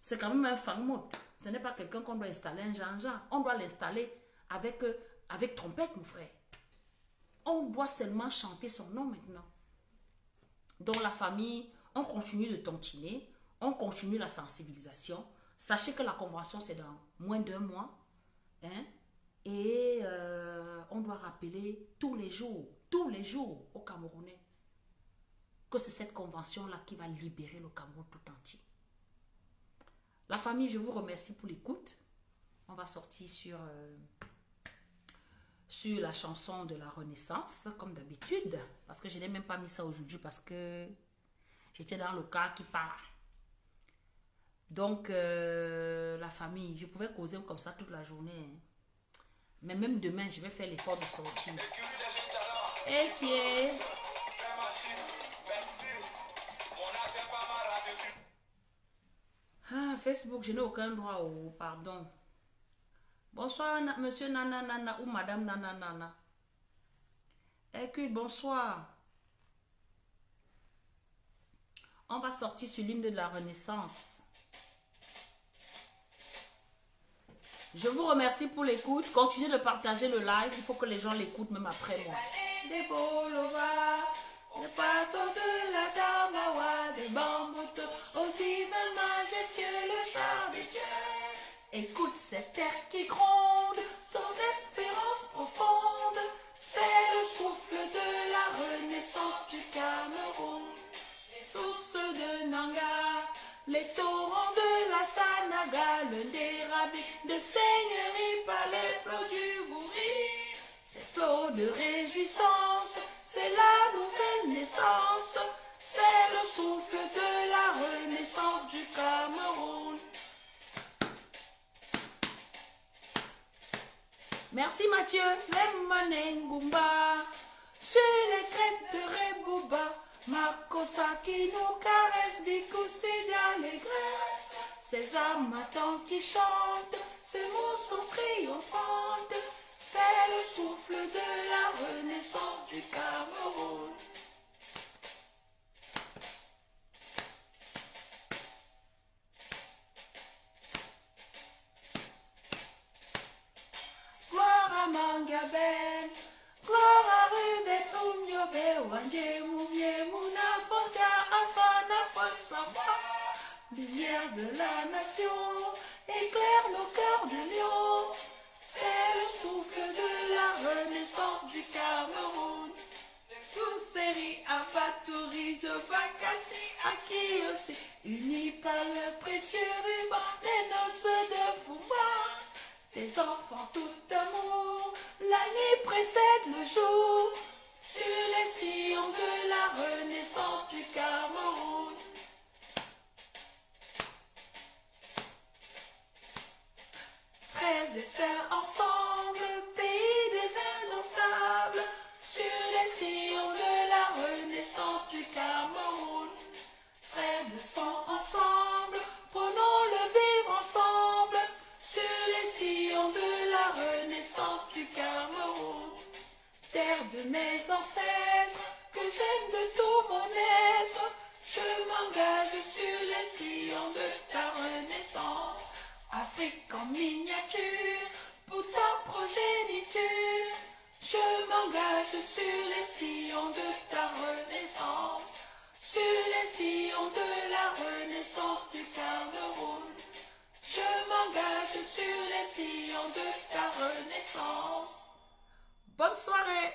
C'est quand même un fangmot. Ce n'est pas quelqu'un qu'on doit installer un Jean-Jean. On doit l'installer avec trompette, mon frère. On doit seulement chanter son nom maintenant. Dans la famille, on continue de tontiner, on continue la sensibilisation. Sachez que la convention, c'est dans moins d'1 mois. Hein? Et on doit rappeler tous les jours aux Camerounais que c'est cette convention-là qui va libérer le Cameroun tout entier. La famille, je vous remercie pour l'écoute. On va sortir sur la chanson de la Renaissance, comme d'habitude. Parce que je n'ai même pas mis ça aujourd'hui parce que j'étais dans le cas qui part. Donc, la famille, je pouvais causer comme ça toute la journée. Hein. Mais même demain, je vais faire l'effort de sortir. Et qui est... Ah, Facebook, je n'ai aucun droit au pardon. Bonsoir, monsieur Nana Nana ou madame Nana Nana. Écoute, bonsoir. On va sortir sur l'hymne de la Renaissance. Je vous remercie pour l'écoute. Continuez de partager le live. Il faut que les gens l'écoutent même après moi. Des Bolova, des bateaux de la Damawa, des bamboutos, au divin majestueux le char des dieux. Écoute cette terre qui gronde, son espérance profonde. C'est le souffle de la renaissance du Cameroun. Les sources de Nanga, les torrents de la Sanaga, le dérabé de seigneurie par les flots du Vouri. Ces flots de réjouissance, c'est la nouvelle naissance. C'est le souffle de la renaissance du Cameroun. Merci Mathieu. Lemanengumba, sur les crêtes de Rebouba, Makosa qui nous caresse, Bikoussi d'allégresse. Ces amatants qui chantent, ces mots sont triomphantes. C'est le souffle de la renaissance du Cameroun. Gloire à Mangaben, gloire à Ruben Oumyobe, Wanje Moumye Mouna Fontia Afana Ponsamba. Lumière de la nation, éclaire nos cœurs de lion. C'est le souffle de la renaissance du Cameroun. Kousséri, Abatouri, de Bakassi, Aki aussi, unis par le précieux ruban, les noces de Fouba. Des enfants tout amour, la nuit précède le jour, sur les sillons de la renaissance du Cameroun. Frères et sœurs ensemble, pays des indomptables, sur les sillons de la renaissance du Cameroun. Frères de sang ensemble, prenons le vivre ensemble, sur les sillons de la renaissance du Cameroun. Terre de mes ancêtres, que j'aime de tout mon être, je m'engage sur les sillons de ta renaissance. Afrique en miniature, pour ta progéniture, je m'engage sur les sillons de ta renaissance, sur les sillons de la renaissance du Cameroun. Je m'engage sur les sillons de ta renaissance. Bonne soirée.